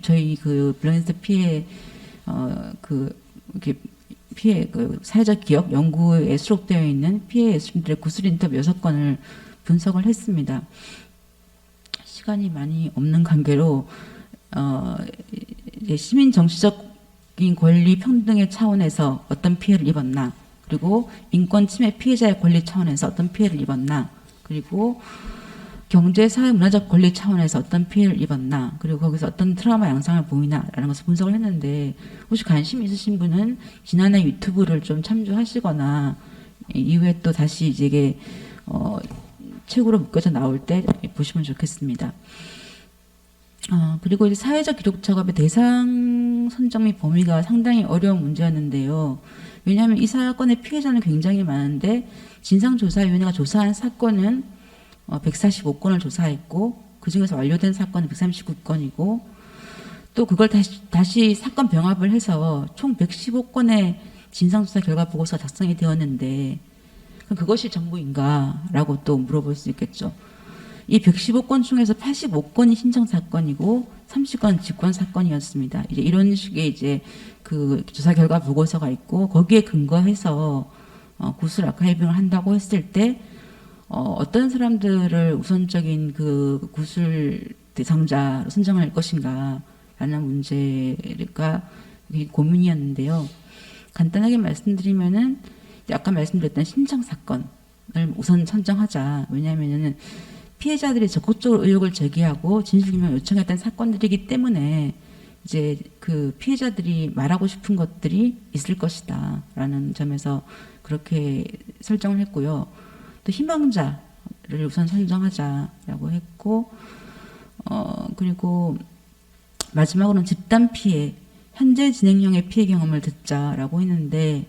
저희 그 블랙리스트 피해 이렇게 피해 그 사회적 기억 연구에 수록되어 있는 피해 예술인들의 구술 인터뷰 6건을 분석을 했습니다. 시간이 많이 없는 관계로 이제 시민 정치적인 권리 평등의 차원에서 어떤 피해를 입었나, 그리고 인권 침해 피해자의 권리 차원에서 어떤 피해를 입었나, 그리고 경제, 사회, 문화적 권리 차원에서 어떤 피해를 입었나, 그리고 거기서 어떤 트라우마 양상을 보이나라는 것을 분석을 했는데, 혹시 관심 있으신 분은 지난해 유튜브를 좀 참조하시거나 이후에 또 다시 이게 책으로 묶여서 나올 때 보시면 좋겠습니다. 그리고 이제 사회적 기록 작업의 대상 선정 및 범위가 상당히 어려운 문제였는데요. 왜냐하면 이 사건의 피해자는 굉장히 많은데 진상조사위원회가 조사한 사건은 145건을 조사했고, 그중에서 완료된 사건은 139건이고, 또 그걸 다시 사건 병합을 해서 총 115건의 진상조사 결과 보고서가 작성이 되었는데, 그럼 그것이 전부인가? 라고 또 물어볼 수 있겠죠. 이 115건 중에서 85건이 신청 사건이고 30건은 직권 사건이었습니다. 이제 이런 식의 이제 그 조사 결과 보고서가 있고, 거기에 근거해서 구술 아카이빙을 한다고 했을 때 어떤 사람들을 우선적인 그 구술 대상자로 선정할 것인가 라는 문제가 고민이었는데요. 간단하게 말씀드리면은 아까 말씀드렸던 신청 사건을 우선 선정하자. 왜냐하면은 피해자들이 적극적으로 의혹을 제기하고 진실규명을 요청했던 사건들이기 때문에 이제 그 피해자들이 말하고 싶은 것들이 있을 것이다 라는 점에서 그렇게 설정을 했고요. 또 희망자를 우선 선정하자라고 했고, 그리고 마지막으로는 집단 피해, 현재 진행형의 피해 경험을 듣자라고 했는데,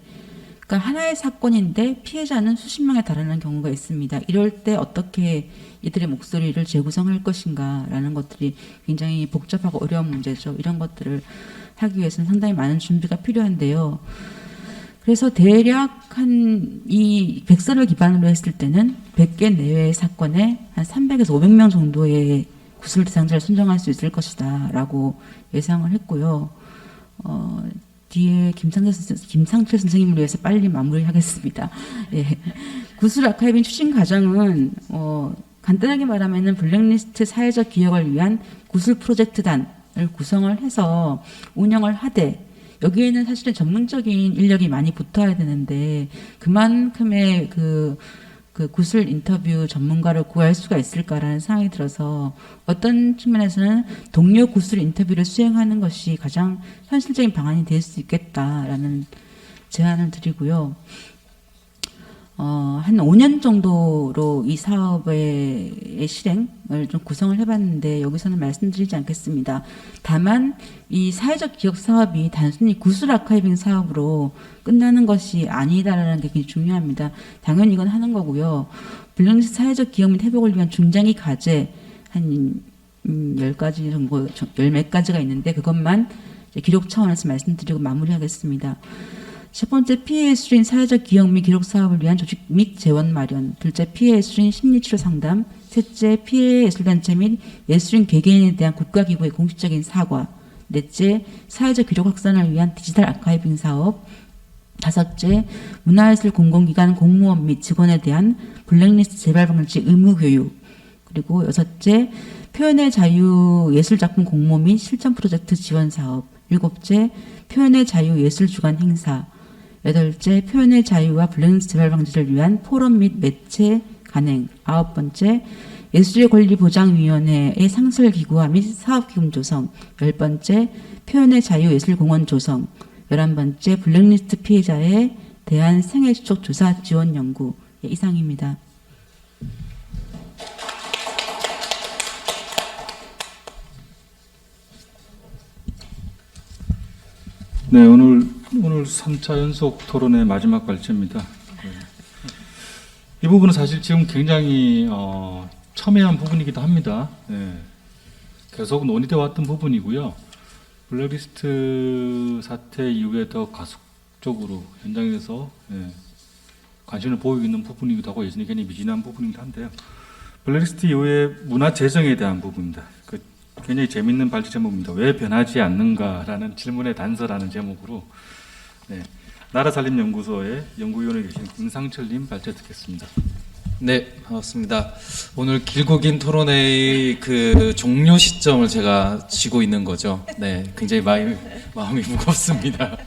그러니까 하나의 사건인데 피해자는 수십 명에 달하는 경우가 있습니다. 이럴 때 어떻게 이들의 목소리를 재구성할 것인가라는 것들이 굉장히 복잡하고 어려운 문제죠. 이런 것들을 하기 위해서는 상당히 많은 준비가 필요한데요. 그래서 대략 이 100선을 기반으로 했을 때는 100개 내외의 사건에 한 300에서 500명 정도의 구술 대상자를 선정할 수 있을 것이다 라고 예상을 했고요. 뒤에 김상철 선생님을 위해서 빨리 마무리하겠습니다. 예. 구술 아카이빙 추진 과정은 간단하게 말하면은 블랙리스트 사회적 기억을 위한 구술 프로젝트단을 구성을 해서 운영을 하되, 여기에는 사실은 전문적인 인력이 많이 붙어야 되는데 그만큼의 그 구술 인터뷰 전문가를 구할 수가 있을까라는 생각이 들어서 어떤 측면에서는 동료 구술 인터뷰를 수행하는 것이 가장 현실적인 방안이 될 수 있겠다라는 제안을 드리고요. 한 5년 정도로 이 사업의 실행을 좀 구성을 해봤는데 여기서는 말씀드리지 않겠습니다. 다만 이 사회적 기억 사업이 단순히 구술 아카이빙 사업으로 끝나는 것이 아니다라는 게 굉장히 중요합니다. 당연히 이건 하는 거고요. 블랙리스트 사회적 기억 및 회복을 위한 중장기 과제 한 10가지 정도, 10몇 가지가 있는데 그것만 기록 차원에서 말씀드리고 마무리하겠습니다. 첫 번째, 피해 예술인 사회적 기억 및 기록 사업을 위한 조직 및 재원 마련. 둘째, 피해 예술인 심리치료 상담. 셋째, 피해 예술단체 및 예술인 개개인에 대한 국가기구의 공식적인 사과. 넷째, 사회적 기록 확산을 위한 디지털 아카이빙 사업. 다섯째, 문화예술 공공기관 공무원 및 직원에 대한 블랙리스트 재발 방지 의무 교육. 그리고 여섯째, 표현의 자유 예술작품 공모 및 실천 프로젝트 지원 사업. 일곱째, 표현의 자유 예술 주간 행사. 여덟째, 표현의 자유와 블랙리스트 재발 방지를 위한 포럼 및 매체 간행. 아홉 번째, 예술권리보장위원회의 상설기구화 및 사업기금 조성, 10번째 표현의 자유 예술공원 조성, 11번째 블랙리스트 피해자에 대한 생애추적 조사 지원 연구. 예, 이상입니다. 네, 오늘 3차 연속 토론의 마지막 발제입니다. 네. 이 부분은 사실 지금 굉장히 첨예한 부분이기도 합니다. 네. 계속 논의되어 왔던 부분이고요. 블랙리스트 사태 이후에 더 가속적으로 현장에서 관심을 보이고 있는 부분이기도 하고 여전히 굉장히 미진한 부분이기도 한데요. 블랙리스트 이후에 문화 재정에 대한 부분입니다. 굉장히 재미있는 발제 제목입니다. 왜 변하지 않는가라는 질문의 단서라는 제목으로 나라살림연구소의 연구위원에 계신 김상철님 발제 듣겠습니다. 네, 반갑습니다. 오늘 길고 긴 토론회의 그 종료 시점을 제가 쥐고 있는 거죠. 네, 굉장히 마음이 무겁습니다.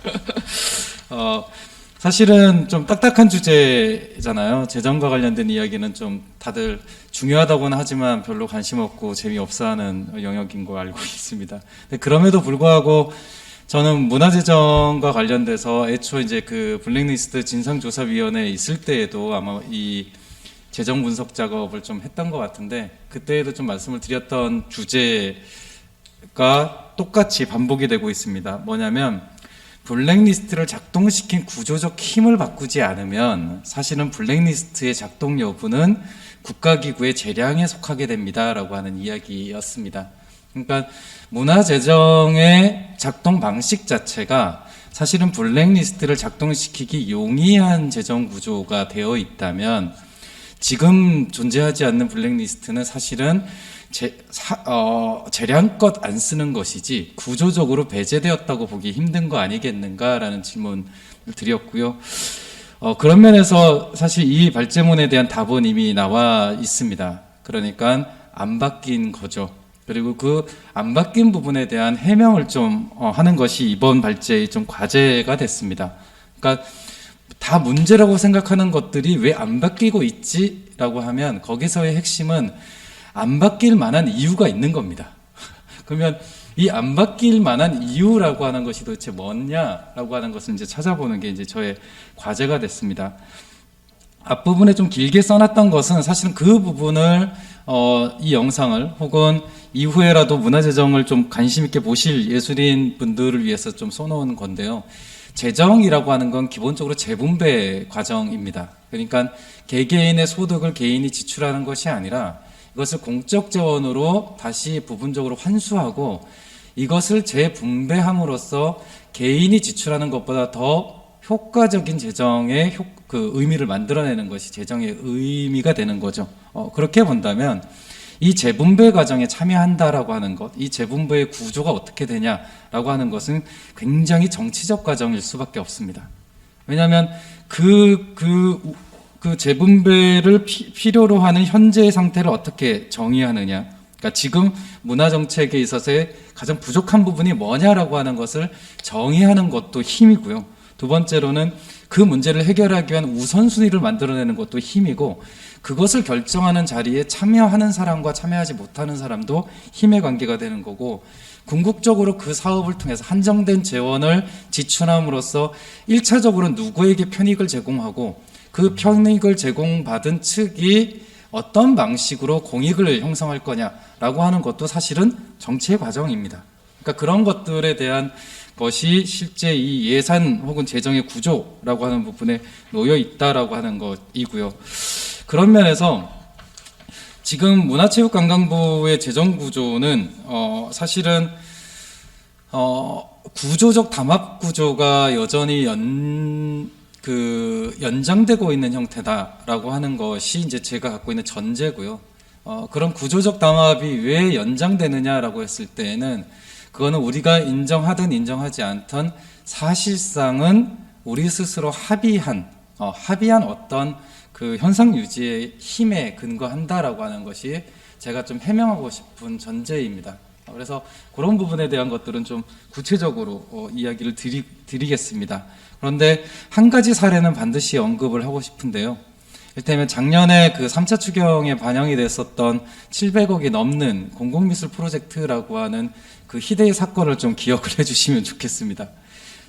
사실은 좀 딱딱한 주제잖아요. 재정과 관련된 이야기는 좀 다들 중요하다고는 하지만 별로 관심 없고 재미없어하는 영역인 거 알고 있습니다. 그럼에도 불구하고 저는 문화재정과 관련돼서 애초에 이제 그 블랙리스트 진상조사위원회에 있을 때에도 아마 이 재정 분석 작업을 좀 했던 것 같은데 그때에도 좀 말씀을 드렸던 주제가 똑같이 반복이 되고 있습니다. 뭐냐면 블랙리스트를 작동시킨 구조적 힘을 바꾸지 않으면 사실은 블랙리스트의 작동 여부는 국가기구의 재량에 속하게 됩니다라고 하는 이야기였습니다. 그러니까 문화재정의 작동 방식 자체가 사실은 블랙리스트를 작동시키기 용이한 재정 구조가 되어 있다면 지금 존재하지 않는 블랙리스트는 사실은 재량껏 안 쓰는 것이지 구조적으로 배제되었다고 보기 힘든 거 아니겠는가라는 질문을 드렸고요. 그런 면에서 사실 이 발제문에 대한 답은 이미 나와 있습니다. 그러니까 안 바뀐 거죠. 그리고 그 안 바뀐 부분에 대한 해명을 좀 하는 것이 이번 발제의 좀 과제가 됐습니다. 그러니까 다 문제라고 생각하는 것들이 왜 안 바뀌고 있지라고 하면 거기서의 핵심은 안 바뀔 만한 이유가 있는 겁니다. 그러면 이 안 바뀔 만한 이유라고 하는 것이 도대체 뭐냐라고 하는 것을 이제 찾아보는 게 이제 저의 과제가 됐습니다. 앞부분에 좀 길게 써놨던 것은 사실은 그 부분을 이 영상을 혹은 이후에라도 문화재정을 좀 관심 있게 보실 예술인 분들을 위해서 좀 써놓은 건데요. 재정이라고 하는 건 기본적으로 재분배 과정입니다. 그러니까 개개인의 소득을 개인이 지출하는 것이 아니라 이것을 공적 재원으로 다시 부분적으로 환수하고 이것을 재분배함으로써 개인이 지출하는 것보다 더 효과적인 재정의 그 의미를 만들어내는 것이 재정의 의미가 되는 거죠. 그렇게 본다면 이 재분배 과정에 참여한다라고 하는 것, 이 재분배의 구조가 어떻게 되냐라고 하는 것은 굉장히 정치적 과정일 수밖에 없습니다. 왜냐하면 그 재분배를 필요로 하는 현재의 상태를 어떻게 정의하느냐. 그러니까 지금 문화정책에 있어서의 가장 부족한 부분이 뭐냐라고 하는 것을 정의하는 것도 힘이고요. 두 번째로는 그 문제를 해결하기 위한 우선순위를 만들어내는 것도 힘이고 그것을 결정하는 자리에 참여하는 사람과 참여하지 못하는 사람도 힘의 관계가 되는 거고 궁극적으로 그 사업을 통해서 한정된 재원을 지출함으로써 1차적으로 누구에게 편익을 제공하고 그 편익을 제공받은 측이 어떤 방식으로 공익을 형성할 거냐라고 하는 것도 사실은 정치의 과정입니다. 그러니까 그런 것들에 대한 것이 실제 이 예산 혹은 재정의 구조라고 하는 부분에 놓여 있다라고 하는 것이고요. 그런 면에서 지금 문화체육관광부의 재정 구조는 사실은 구조적 담합 구조가 여전히 연장되고 있는 형태다라고 하는 것이 이제 제가 갖고 있는 전제고요. 그런 구조적 담합이 왜 연장되느냐라고 했을 때에는 그거는 우리가 인정하든 인정하지 않든 사실상은 우리 스스로 합의한 어떤 그 현상 유지의 힘에 근거한다라고 하는 것이 제가 좀 해명하고 싶은 전제입니다. 그래서 그런 부분에 대한 것들은 좀 구체적으로 이야기를 드리겠습니다. 그런데 한 가지 사례는 반드시 언급을 하고 싶은데요. 이를테면 작년에 그 3차 추경에 반영이 됐었던 700억이 넘는 공공미술 프로젝트라고 하는 그 희대의 사건을 좀 기억을 해주시면 좋겠습니다.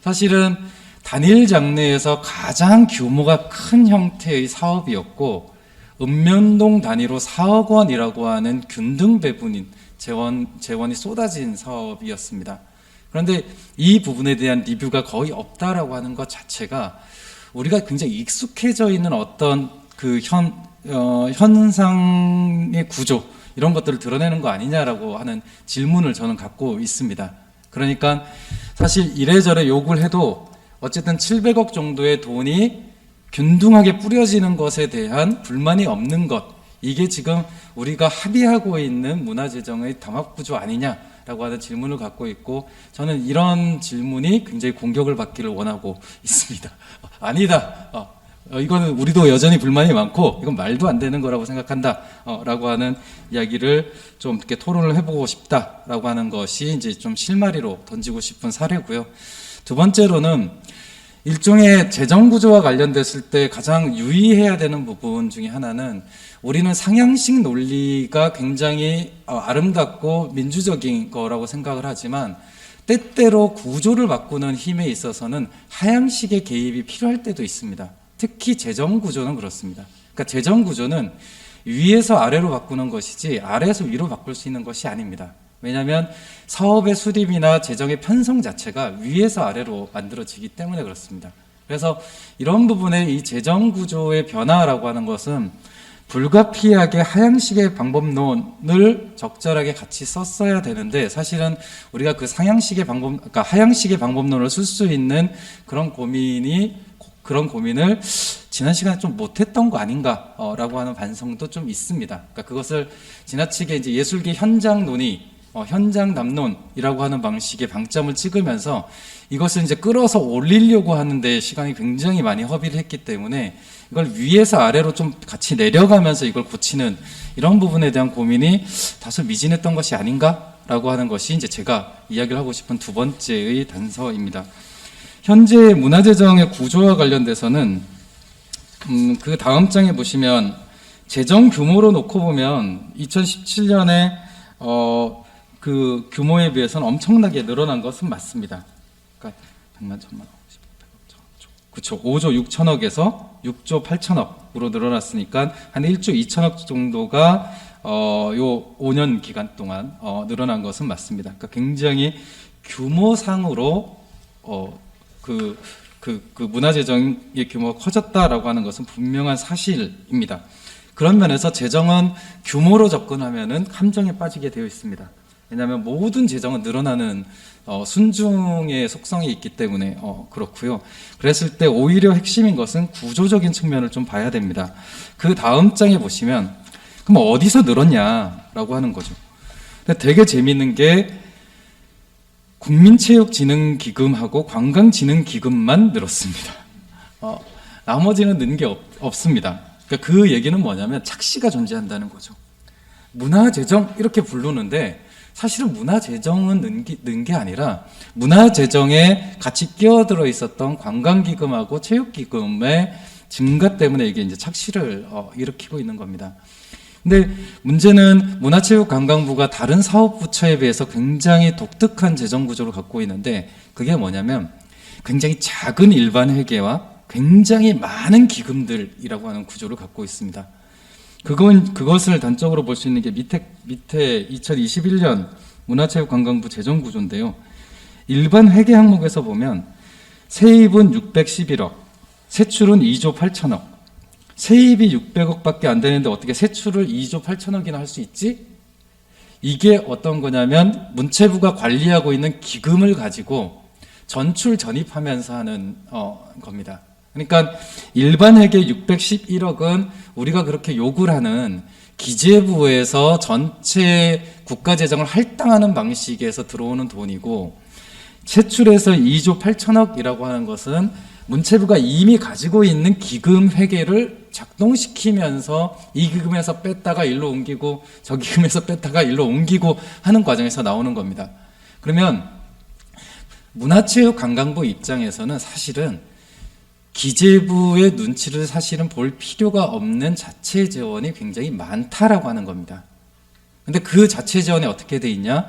사실은 단일 장르에서 가장 규모가 큰 형태의 사업이었고 읍면동 단위로 4억 원이라고 하는 균등 배분인 재원이 쏟아진 사업이었습니다. 그런데 이 부분에 대한 리뷰가 거의 없다라고 하는 것 자체가 우리가 굉장히 익숙해져 있는 어떤 그 현상의 구조 이런 것들을 드러내는 거 아니냐라고 하는 질문을 저는 갖고 있습니다. 그러니까 사실 이래저래 욕을 해도 어쨌든 700억 정도의 돈이 균등하게 뿌려지는 것에 대한 불만이 없는 것, 이게 지금 우리가 합의하고 있는 문화재정의 담합구조 아니냐라고 하는 질문을 갖고 있고, 저는 이런 질문이 굉장히 공격을 받기를 원하고 있습니다. 아니다. 이거는 우리도 여전히 불만이 많고 이건 말도 안 되는 거라고 생각한다. 라고 하는 이야기를 좀 이렇게 토론을 해보고 싶다라고 하는 것이 이제 좀 실마리로 던지고 싶은 사례고요. 두 번째로는 일종의 재정 구조와 관련됐을 때 가장 유의해야 되는 부분 중에 하나는, 우리는 상향식 논리가 굉장히 아름답고 민주적인 거라고 생각을 하지만 때때로 구조를 바꾸는 힘에 있어서는 하향식의 개입이 필요할 때도 있습니다. 특히 재정 구조는 그렇습니다. 그러니까 재정 구조는 위에서 아래로 바꾸는 것이지 아래에서 위로 바꿀 수 있는 것이 아닙니다. 왜냐하면 사업의 수립이나 재정의 편성 자체가 위에서 아래로 만들어지기 때문에 그렇습니다. 그래서 이런 부분에 이 재정 구조의 변화라고 하는 것은 불가피하게 하향식의 방법론을 적절하게 같이 썼어야 되는데, 사실은 우리가 그 그러니까 하향식의 방법론을 쓸 수 있는 그런 고민을 지난 시간에 좀 못했던 거 아닌가라고 하는 반성도 좀 있습니다. 그러니까 그것을 지나치게 이제 예술계 현장 논의, 현장 담론이라고 하는 방식의 방점을 찍으면서 이것을 이제 끌어서 올리려고 하는데 시간이 굉장히 많이 허비를 했기 때문에 이걸 위에서 아래로 좀 같이 내려가면서 이걸 고치는 이런 부분에 대한 고민이 다소 미진했던 것이 아닌가라고 하는 것이 이제 제가 이야기를 하고 싶은 두 번째의 단서입니다. 현재 문화재정의 구조와 관련돼서는 그 다음 장에 보시면 재정 규모로 놓고 보면 2017년에 그 규모에 비해서는 엄청나게 늘어난 것은 맞습니다. 그러니까 100만, 1000만, 50억, 100억, 그렇죠. 5조 6천억에서 6조 8천억으로 늘어났으니까 한 1조 2천억 정도가 요 5년 기간 동안 늘어난 것은 맞습니다. 그러니까 굉장히 규모상으로 그 문화재정의 규모가 커졌다라고 하는 것은 분명한 사실입니다. 그런 면에서 재정은 규모로 접근하면은 함정에 빠지게 되어 있습니다. 왜냐하면 모든 재정은 늘어나는 순중의 속성이 있기 때문에 그렇고요. 그랬을 때 오히려 핵심인 것은 구조적인 측면을 좀 봐야 됩니다. 그 다음 장에 보시면 그럼 어디서 늘었냐라고 하는 거죠. 근데 되게 재미있는 게 국민체육진흥기금하고 관광진흥기금만 늘었습니다. 나머지는 는 게 없습니다. 그러니까 그 얘기는 뭐냐면 착시가 존재한다는 거죠. 문화재정 이렇게 부르는데 사실은 문화재정은 는 게 아니라 문화재정에 같이 끼어들어 있었던 관광기금하고 체육기금의 증가 때문에 이게 이제 착시를 일으키고 있는 겁니다. 근데 문제는 문화체육관광부가 다른 사업부처에 비해서 굉장히 독특한 재정구조를 갖고 있는데, 그게 뭐냐면 굉장히 작은 일반 회계와 굉장히 많은 기금들이라고 하는 구조를 갖고 있습니다. 그것을 단적으로 볼 수 있는 게 밑에 2021년 문화체육관광부 재정구조인데요. 일반 회계 항목에서 보면 세입은 611억, 세출은 2조 8천억. 세입이 600억밖에 안 되는데 어떻게 세출을 2조 8천억이나 할 수 있지? 이게 어떤 거냐면 문체부가 관리하고 있는 기금을 가지고 전출 전입하면서 하는 겁니다. 그러니까 일반 회계 611억은 우리가 그렇게 욕을 하는 기재부에서 전체 국가재정을 할당하는 방식에서 들어오는 돈이고, 세출해서 2조 8천억이라고 하는 것은 문체부가 이미 가지고 있는 기금 회계를 작동시키면서 이 기금에서 뺐다가 일로 옮기고 저 기금에서 뺐다가 일로 옮기고 하는 과정에서 나오는 겁니다. 그러면 문화체육관광부 입장에서는 사실은 기재부의 눈치를 사실은 볼 필요가 없는 자체 재원이 굉장히 많다라고 하는 겁니다. 근데 그 자체 재원이 어떻게 돼 있냐?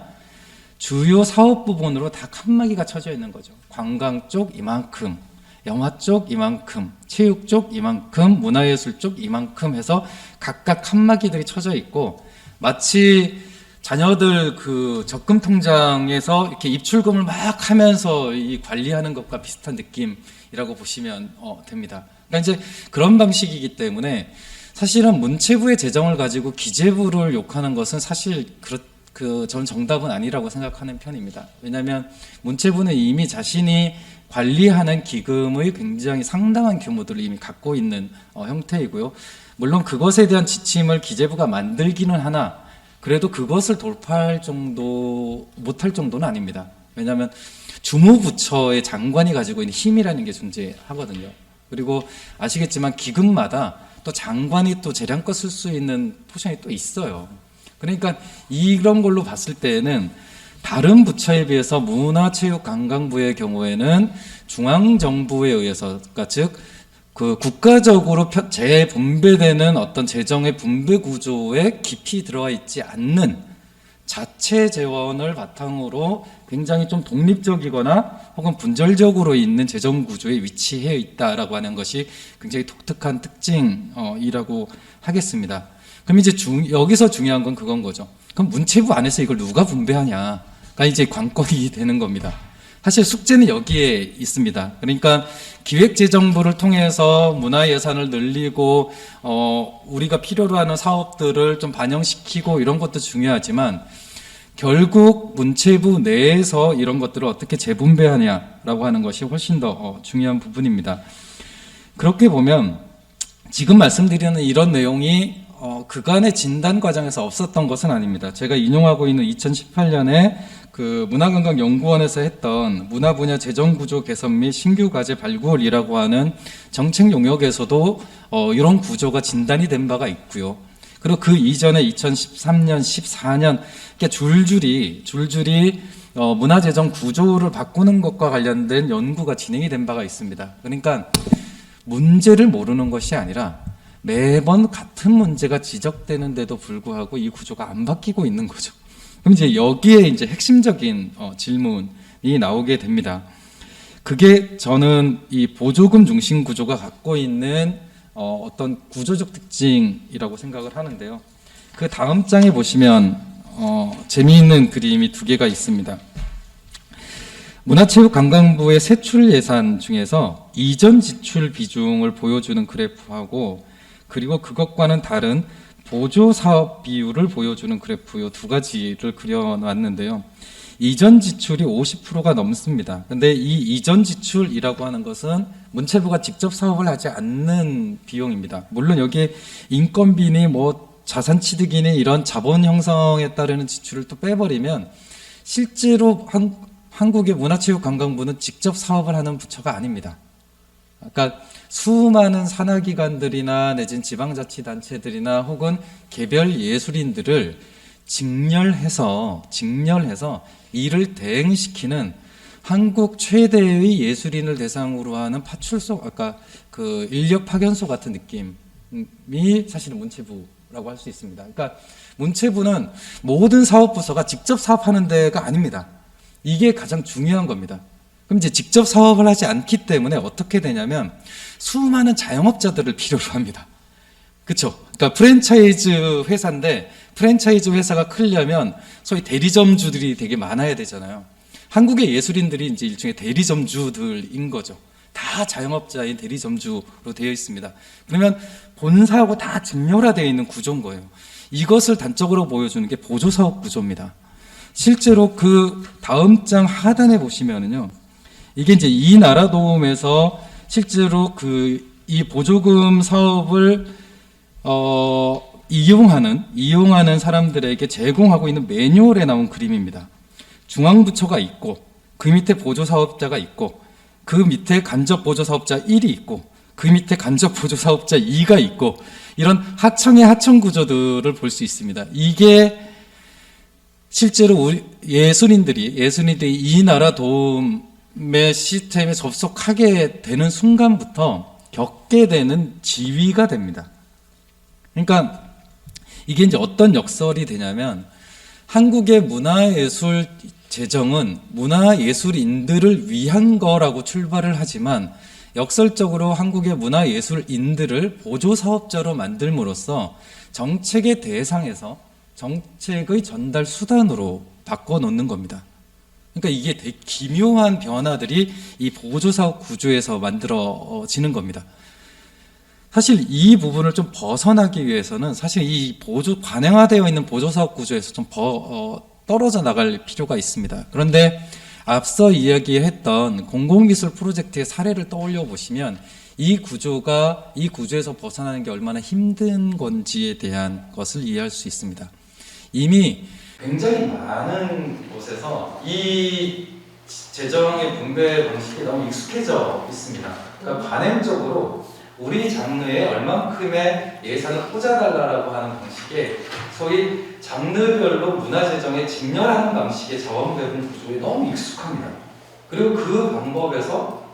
주요 사업 부분으로 다 칸막이가 쳐져 있는 거죠. 관광 쪽 이만큼, 영화 쪽 이만큼, 체육 쪽 이만큼, 문화예술 쪽 이만큼 해서 각각 칸막이들이 쳐져 있고, 마치 자녀들 그 적금 통장에서 이렇게 입출금을 막 하면서 이 관리하는 것과 비슷한 느낌이라고 보시면 됩니다. 그러니까 이제 그런 방식이기 때문에 사실은 문체부의 재정을 가지고 기재부를 욕하는 것은 사실 저는 정답은 아니라고 생각하는 편입니다. 왜냐하면 문체부는 이미 자신이 관리하는 기금의 굉장히 상당한 규모들을 이미 갖고 있는 형태이고요. 물론 그것에 대한 지침을 기재부가 만들기는 하나 그래도 그것을 돌파할 정도 못할 정도는 아닙니다. 왜냐하면 주무부처의 장관이 가지고 있는 힘이라는 게 존재하거든요. 그리고 아시겠지만 기금마다 또 장관이 또 재량껏 쓸 수 있는 포션이 또 있어요. 그러니까 이런 걸로 봤을 때는 다른 부처에 비해서 문화체육관광부의 경우에는 중앙정부에 의해서, 그러니까 즉 그 국가적으로 재분배되는 어떤 재정의 분배 구조에 깊이 들어가 있지 않는 자체 재원을 바탕으로 굉장히 좀 독립적이거나 혹은 분절적으로 있는 재정 구조에 위치해 있다라고 하는 것이 굉장히 독특한 특징이라고 하겠습니다. 그럼 이제 여기서 중요한 건 그건 거죠. 그럼 문체부 안에서 이걸 누가 분배하냐가 이제 관건이 되는 겁니다. 사실 숙제는 여기에 있습니다. 그러니까 기획재정부를 통해서 문화예산을 늘리고 우리가 필요로 하는 사업들을 좀 반영시키고 이런 것도 중요하지만 결국 문체부 내에서 이런 것들을 어떻게 재분배하냐라고 하는 것이 훨씬 더 중요한 부분입니다. 그렇게 보면 지금 말씀드리는 이런 내용이 그간의 진단 과정에서 없었던 것은 아닙니다. 제가 인용하고 있는 2018년에 그 문화관광연구원에서 했던 문화 분야 재정 구조 개선 및 신규 과제 발굴이라고 하는 정책 용역에서도 이런 구조가 진단이 된 바가 있고요. 그리고 그 이전에 2013년, 14년 이렇게 줄줄이 문화 재정 구조를 바꾸는 것과 관련된 연구가 진행이 된 바가 있습니다. 그러니까 문제를 모르는 것이 아니라 매번 같은 문제가 지적되는데도 불구하고 이 구조가 안 바뀌고 있는 거죠. 그럼 이제 여기에 이제 핵심적인 질문이 나오게 됩니다. 그게 저는 이 보조금 중심 구조가 갖고 있는 어떤 구조적 특징이라고 생각을 하는데요. 그 다음 장에 보시면 재미있는 그림이 두 개가 있습니다. 문화체육관광부의 세출 예산 중에서 이전 지출 비중을 보여주는 그래프하고 그리고 그것과는 다른 보조 사업 비율을 보여주는 그래프 이 두 가지를 그려놨는데요. 이전 지출이 50%가 넘습니다. 근데 이 이전 지출이라고 하는 것은 문체부가 직접 사업을 하지 않는 비용입니다. 물론 여기에 인건비니 뭐 자산 취득이니 이런 자본 형성에 따르는 지출을 또 빼버리면 실제로 한국의 문화체육관광부는 직접 사업을 하는 부처가 아닙니다. 그러니까 수많은 산하기관들이나 내진 지방자치단체들이나 혹은 개별 예술인들을 직렬해서 이를 대행시키는 한국 최대의 예술인을 대상으로 하는 파출소, 아까 그 인력 파견소 같은 느낌이 사실은 문체부라고 할 수 있습니다. 그러니까 문체부는 모든 사업부서가 직접 사업하는 데가 아닙니다. 이게 가장 중요한 겁니다. 그럼 이제 직접 사업을 하지 않기 때문에 어떻게 되냐면 수많은 자영업자들을 필요로 합니다. 그렇죠? 그러니까 프랜차이즈 회사인데 프랜차이즈 회사가 크려면 소위 대리점주들이 되게 많아야 되잖아요. 한국의 예술인들이 이제 일종의 대리점주들인 거죠. 다 자영업자인 대리점주로 되어 있습니다. 그러면 본사하고 다 직렬화되어 있는 구조인 거예요. 이것을 단적으로 보여주는 게 보조사업 구조입니다. 실제로 그 다음 장 하단에 보시면은요. 이게 이제 이 나라 도움에서 실제로 이 보조금 사업을 이용하는 사람들에게 제공하고 있는 매뉴얼에 나온 그림입니다. 중앙부처가 있고 그 밑에 보조사업자가 있고 그 밑에 간접보조사업자 1이 있고 그 밑에 간접보조사업자 2가 있고 이런 하청의 하청 구조들을 볼 수 있습니다. 이게 실제로 우리 예술인들이 이 나라 도움에 시스템에 접속하게 되는 순간부터 겪게 되는 지위가 됩니다. 그러니까 이게 이제 어떤 역설이 되냐면 한국의 문화예술 재정은 문화예술인들을 위한 거라고 출발을 하지만 역설적으로 한국의 문화예술인들을 보조사업자로 만들므로써 정책의 대상에서 정책의 전달 수단으로 바꿔놓는 겁니다. 그러니까 이게 되게 기묘한 변화들이 이 보조사업 구조에서 만들어지는 겁니다. 사실 이 부분을 좀 벗어나기 위해서는 사실 이 관행화되어 있는 보조사업 구조에서 좀 떨어져 나갈 필요가 있습니다. 그런데 앞서 이야기했던 공공미술 프로젝트의 사례를 떠올려 보시면 이 구조에서 벗어나는 게 얼마나 힘든 건지에 대한 것을 이해할 수 있습니다. 이미 굉장히 많은 곳에서 이 재정의 분배 방식이 너무 익숙해져 있습니다. 그러니까 관행적으로 우리 장르에 얼만큼의 예산을 꽂아달라고 하는 방식에 소위 장르별로 문화재정에 직렬하는 방식의 자원배분 구조에 너무 익숙합니다. 그리고 그 방법에서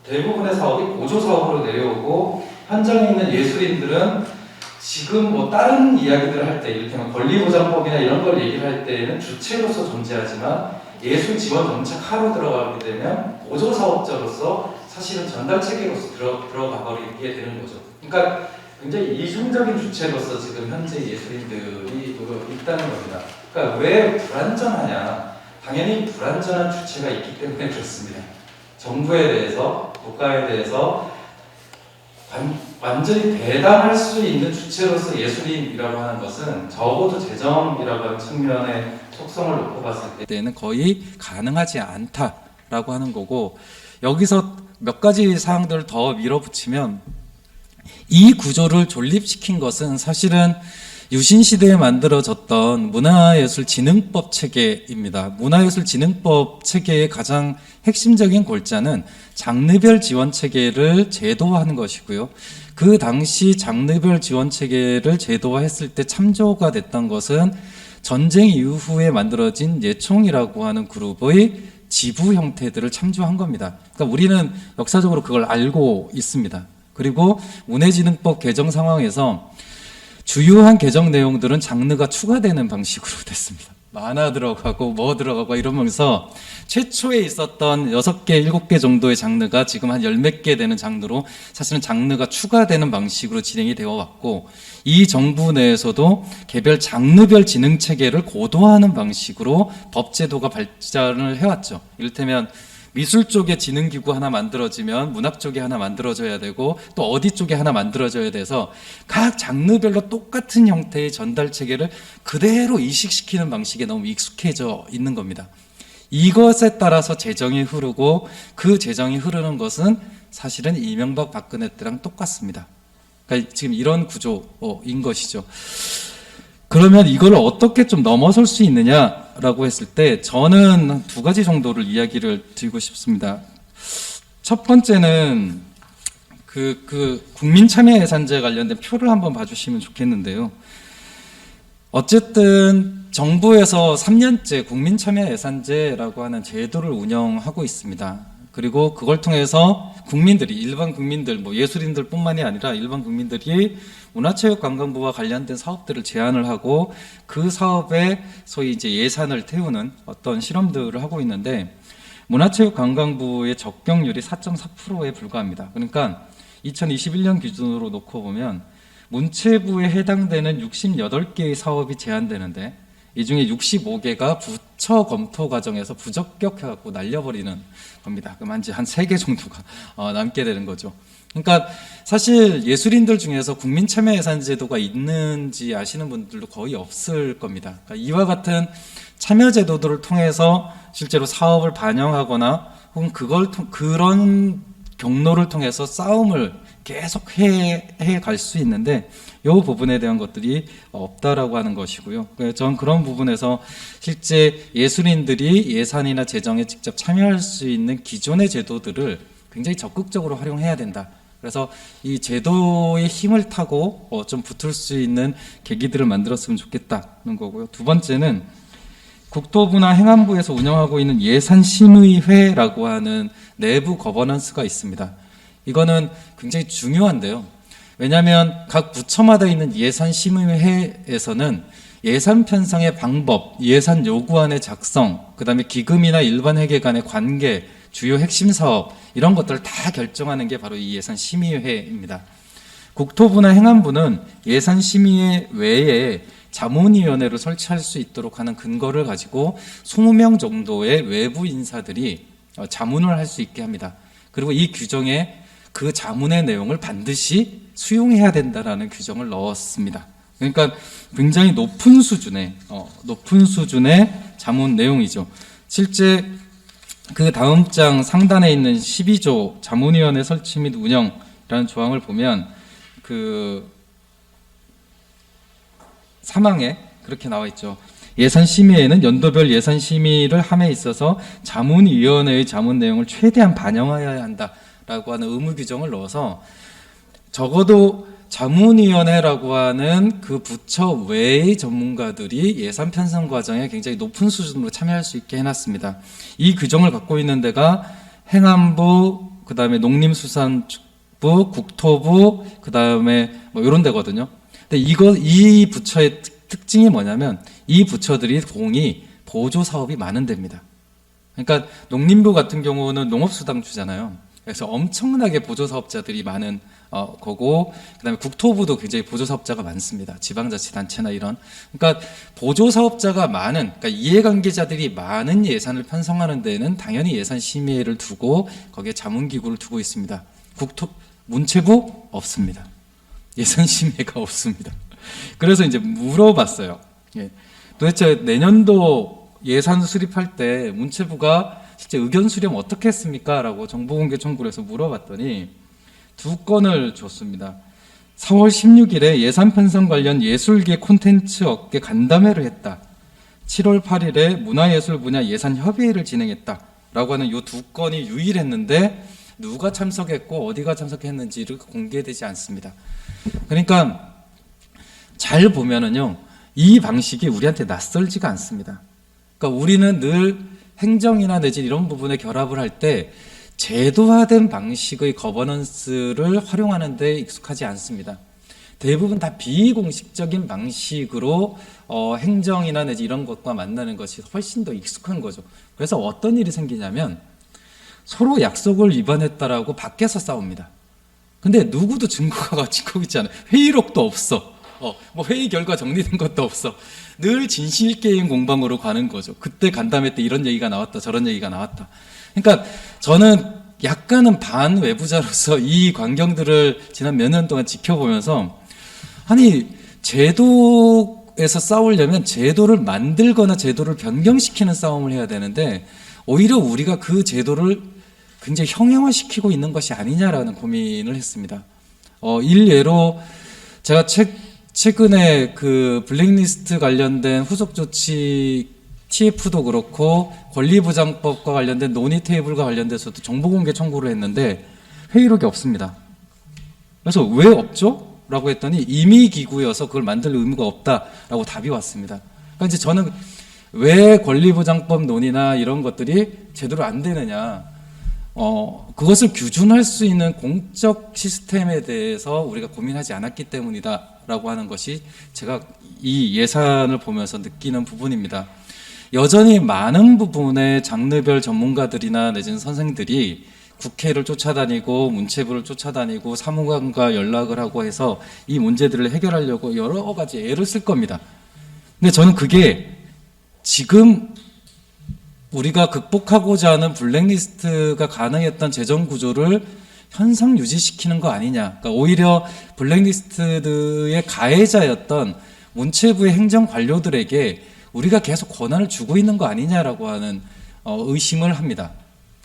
대부분의 사업이 보조사업으로 내려오고 현장에 있는 예술인들은 지금 뭐 다른 이야기들을 할 때, 이를테면 권리보장법이나 이런 걸 얘기를 할 때에는 주체로서 존재하지만 예술 지원 정책 하로 들어가게 되면 보조사업자로서 사실은 전달체계로서 들어가 버리게 되는 거죠. 그러니까 굉장히 이중적인 주체로서 지금 현재 예술인들이 있다는 겁니다. 그러니까 왜 불안전하냐? 당연히 불안전한 주체가 있기 때문에 그렇습니다. 정부에 대해서, 국가에 대해서 완전히 배당할 수 있는 주체로서 예술인이라고 하는 것은 적어도 재정이라고 하는 측면의 속성을 놓고 봤을 때는 거의 가능하지 않다라고 하는 거고, 여기서 몇 가지 사항들을 더 밀어붙이면 이 구조를 존립시킨 것은 사실은 유신시대에 만들어졌던 문화예술진흥법 체계입니다. 문화예술진흥법 체계의 가장 핵심적인 골자는 장르별 지원 체계를 제도화하는 것이고요. 그 당시 장르별 지원 체계를 제도화했을 때 참조가 됐던 것은 전쟁 이후에 만들어진 예총이라고 하는 그룹의 지부 형태들을 참조한 겁니다. 그러니까 우리는 역사적으로 그걸 알고 있습니다. 그리고 문해진흥법 개정 상황에서 주요한 개정 내용들은 장르가 추가되는 방식으로 됐습니다. 만화 들어가고 뭐 들어가고 이러면서 최초에 있었던 6개, 7개 정도의 장르가 지금 한 10몇 개 되는 장르로 사실은 장르가 추가되는 방식으로 진행이 되어 왔고, 이 정부 내에서도 개별 장르별 지능 체계를 고도화하는 방식으로 법제도가 발전을 해왔죠. 이를테면 미술 쪽에 지능기구 하나 만들어지면 문학 쪽에 하나 만들어져야 되고 또 어디 쪽에 하나 만들어져야 돼서 각 장르별로 똑같은 형태의 전달 체계를 그대로 이식시키는 방식에 너무 익숙해져 있는 겁니다. 이것에 따라서 재정이 흐르고 그 재정이 흐르는 것은 사실은 이명박 박근혜 때랑 똑같습니다. 그러니까 지금 이런 구조인 것이죠. 그러면 이걸 어떻게 좀 넘어설 수 있느냐라고 했을 때 저는 두 가지 정도를 이야기를 드리고 싶습니다. 첫 번째는 국민참여예산제 관련된 표를 한번 봐주시면 좋겠는데요. 어쨌든 정부에서 3년째 국민참여예산제라고 하는 제도를 운영하고 있습니다. 그리고 그걸 통해서 국민들이, 일반 국민들, 뭐 예술인들 뿐만이 아니라 일반 국민들이 문화체육관광부와 관련된 사업들을 제안을 하고 그 사업에 소위 이제 예산을 태우는 어떤 실험들을 하고 있는데, 문화체육관광부의 적격률이 4.4%에 불과합니다. 그러니까 2021년 기준으로 놓고 보면 문체부에 해당되는 68개의 사업이 제안되는데 이 중에 65개가 부처 검토 과정에서 부적격해갖고 날려버리는 겁니다. 그럼 한 3개 정도가 남게 되는 거죠. 그러니까 사실 예술인들 중에서 국민참여예산제도가 있는지 아시는 분들도 거의 없을 겁니다. 그러니까 이와 같은 참여제도들을 통해서 실제로 사업을 반영하거나 혹은 그런 경로를 통해서 싸움을 계속 해 갈 수 있는데 이 부분에 대한 것들이 없다라고 하는 것이고요. 저는 그런 부분에서 실제 예술인들이 예산이나 재정에 직접 참여할 수 있는 기존의 제도들을 굉장히 적극적으로 활용해야 된다. 그래서 이 제도의 힘을 타고 좀 붙을 수 있는 계기들을 만들었으면 좋겠다는 거고요. 두 번째는 국토부나 행안부에서 운영하고 있는 예산심의회라고 하는 내부 거버넌스가 있습니다. 이거는 굉장히 중요한데요. 왜냐하면 각 부처마다 있는 예산심의회에서는 예산 편성의 방법, 예산 요구안의 작성, 그다음에 기금이나 일반 회계 간의 관계, 주요 핵심 사업 이런 것들을 다 결정하는 게 바로 이 예산심의회입니다. 국토부나 행안부는 예산심의회 외에 자문위원회를 설치할 수 있도록 하는 근거를 가지고 20명 정도의 외부 인사들이 자문을 할 수 있게 합니다. 그리고 이 규정에 그 자문의 내용을 반드시 수용해야 된다라는 규정을 넣었습니다. 그러니까 굉장히 높은 수준의 자문 내용이죠. 실제 그 다음 장 상단에 있는 12조 자문위원회 설치 및 운영이라는 조항을 보면 그 사망에 그렇게 나와 있죠. 예산심의회는 연도별 예산심의를 함에 있어서 자문위원회의 자문 내용을 최대한 반영하여야 한다라고 하는 의무 규정을 넣어서 적어도 자문위원회라고 하는 그 부처 외의 전문가들이 예산 편성 과정에 굉장히 높은 수준으로 참여할 수 있게 해놨습니다. 이 규정을 갖고 있는 데가 행안부, 그 다음에 농림수산부, 국토부, 그 다음에 뭐 이런 데거든요. 근데 이 부처의 특징이 뭐냐면 이 부처들이 공이 보조 사업이 많은 데입니다. 그러니까 농림부 같은 경우는 농업수당 주잖아요. 그래서 엄청나게 보조 사업자들이 많은 거고, 그다음에 국토부도 굉장히 보조 사업자가 많습니다. 지방자치단체나 이런. 그러니까 보조 사업자가 많은, 그러니까 이해관계자들이 많은 예산을 편성하는 데는 당연히 예산심의회를 두고 거기에 자문기구를 두고 있습니다. 문체부 없습니다. 예산심의회가 없습니다. 그래서 이제 물어봤어요. 도대체 내년도 예산 수립할 때 문체부가 실제 의견 수렴 어떻게 했습니까? 라고 정보공개 청구를 해서 물어봤더니 두 건을 줬습니다. 4월 16일에 예산 편성 관련 예술계 콘텐츠 업계 간담회를 했다. 7월 8일에 문화예술 분야 예산 협의회를 진행했다. 라고 하는 이 두 건이 유일했는데 누가 참석했고 어디가 참석했는지를 공개되지 않습니다. 그러니까 잘 보면은요, 이 방식이 우리한테 낯설지가 않습니다. 그러니까 우리는 늘 행정이나 내지 이런 부분에 결합을 할 때 제도화된 방식의 거버넌스를 활용하는 데 익숙하지 않습니다. 대부분 다 비공식적인 방식으로 행정이나 내지 이런 것과 만나는 것이 훨씬 더 익숙한 거죠. 그래서 어떤 일이 생기냐면 서로 약속을 위반했다라고 밖에서 싸웁니다. 근데 누구도 증거가 찍고 있지 않아요. 회의록도 없어. 뭐 회의 결과 정리된 것도 없어. 늘 진실게임 공방으로 가는 거죠. 그때 간담회 때 이런 얘기가 나왔다, 저런 얘기가 나왔다. 그러니까 저는 약간은 반외부자로서 이 광경들을 지난 몇 년 동안 지켜보면서 아니 제도에서 싸우려면 제도를 만들거나 제도를 변경시키는 싸움을 해야 되는데 오히려 우리가 그 제도를 굉장히 형형화시키고 있는 것이 아니냐라는 고민을 했습니다. 일례로 제가 최근에 그 블랙리스트 관련된 후속 조치 TF도 그렇고 권리부장법과 관련된 논의 테이블과 관련돼서도 정보공개 청구를 했는데 회의록이 없습니다. 그래서 왜 없죠? 라고 했더니 임의기구여서 그걸 만들 의무가 없다라고 답이 왔습니다. 그러니까 이제 저는 왜 권리부장법 논의나 이런 것들이 제대로 안 되느냐, 그것을 규준할 수 있는 공적 시스템에 대해서 우리가 고민하지 않았기 때문이다라고 하는 것이 제가 이 예산을 보면서 느끼는 부분입니다. 여전히 많은 부분의 장르별 전문가들이나 내지는 선생들이 국회를 쫓아다니고 문체부를 쫓아다니고 사무관과 연락을 하고 해서 이 문제들을 해결하려고 여러 가지 애를 쓸 겁니다. 근데 저는 그게 지금 우리가 극복하고자 하는 블랙리스트가 가능했던 재정 구조를 현상 유지시키는 거 아니냐. 그러니까 오히려 블랙리스트의 가해자였던 문체부의 행정 관료들에게 우리가 계속 권한을 주고 있는 거 아니냐라고 하는 의심을 합니다.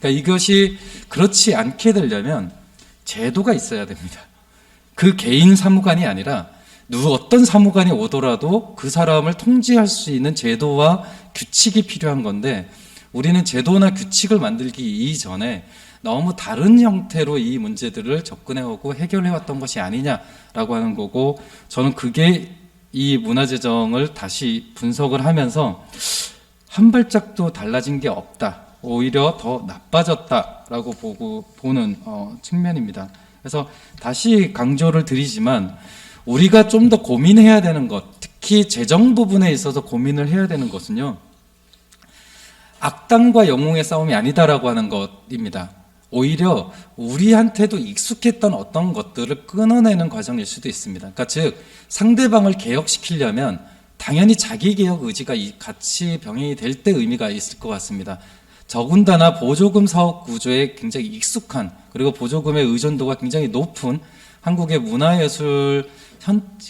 그러니까 이것이 그렇지 않게 되려면 제도가 있어야 됩니다. 그 개인 사무관이 아니라 어떤 사무관이 오더라도 그 사람을 통제할 수 있는 제도와 규칙이 필요한 건데 우리는 제도나 규칙을 만들기 이전에 너무 다른 형태로 이 문제들을 접근해오고 해결해왔던 것이 아니냐라고 하는 거고, 저는 그게 이 문화재정을 다시 분석을 하면서 한 발짝도 달라진 게 없다. 오히려 더 나빠졌다라고 보는 측면입니다. 그래서 다시 강조를 드리지만 우리가 좀 더 고민해야 되는 것, 특히 재정 부분에 있어서 고민을 해야 되는 것은요, 악당과 영웅의 싸움이 아니다라고 하는 것입니다. 오히려 우리한테도 익숙했던 어떤 것들을 끊어내는 과정일 수도 있습니다. 그러니까 즉 상대방을 개혁시키려면 당연히 자기 개혁 의지가 같이 병행이 될 때 의미가 있을 것 같습니다. 더군다나 보조금 사업 구조에 굉장히 익숙한, 그리고 보조금의 의존도가 굉장히 높은 한국의 문화예술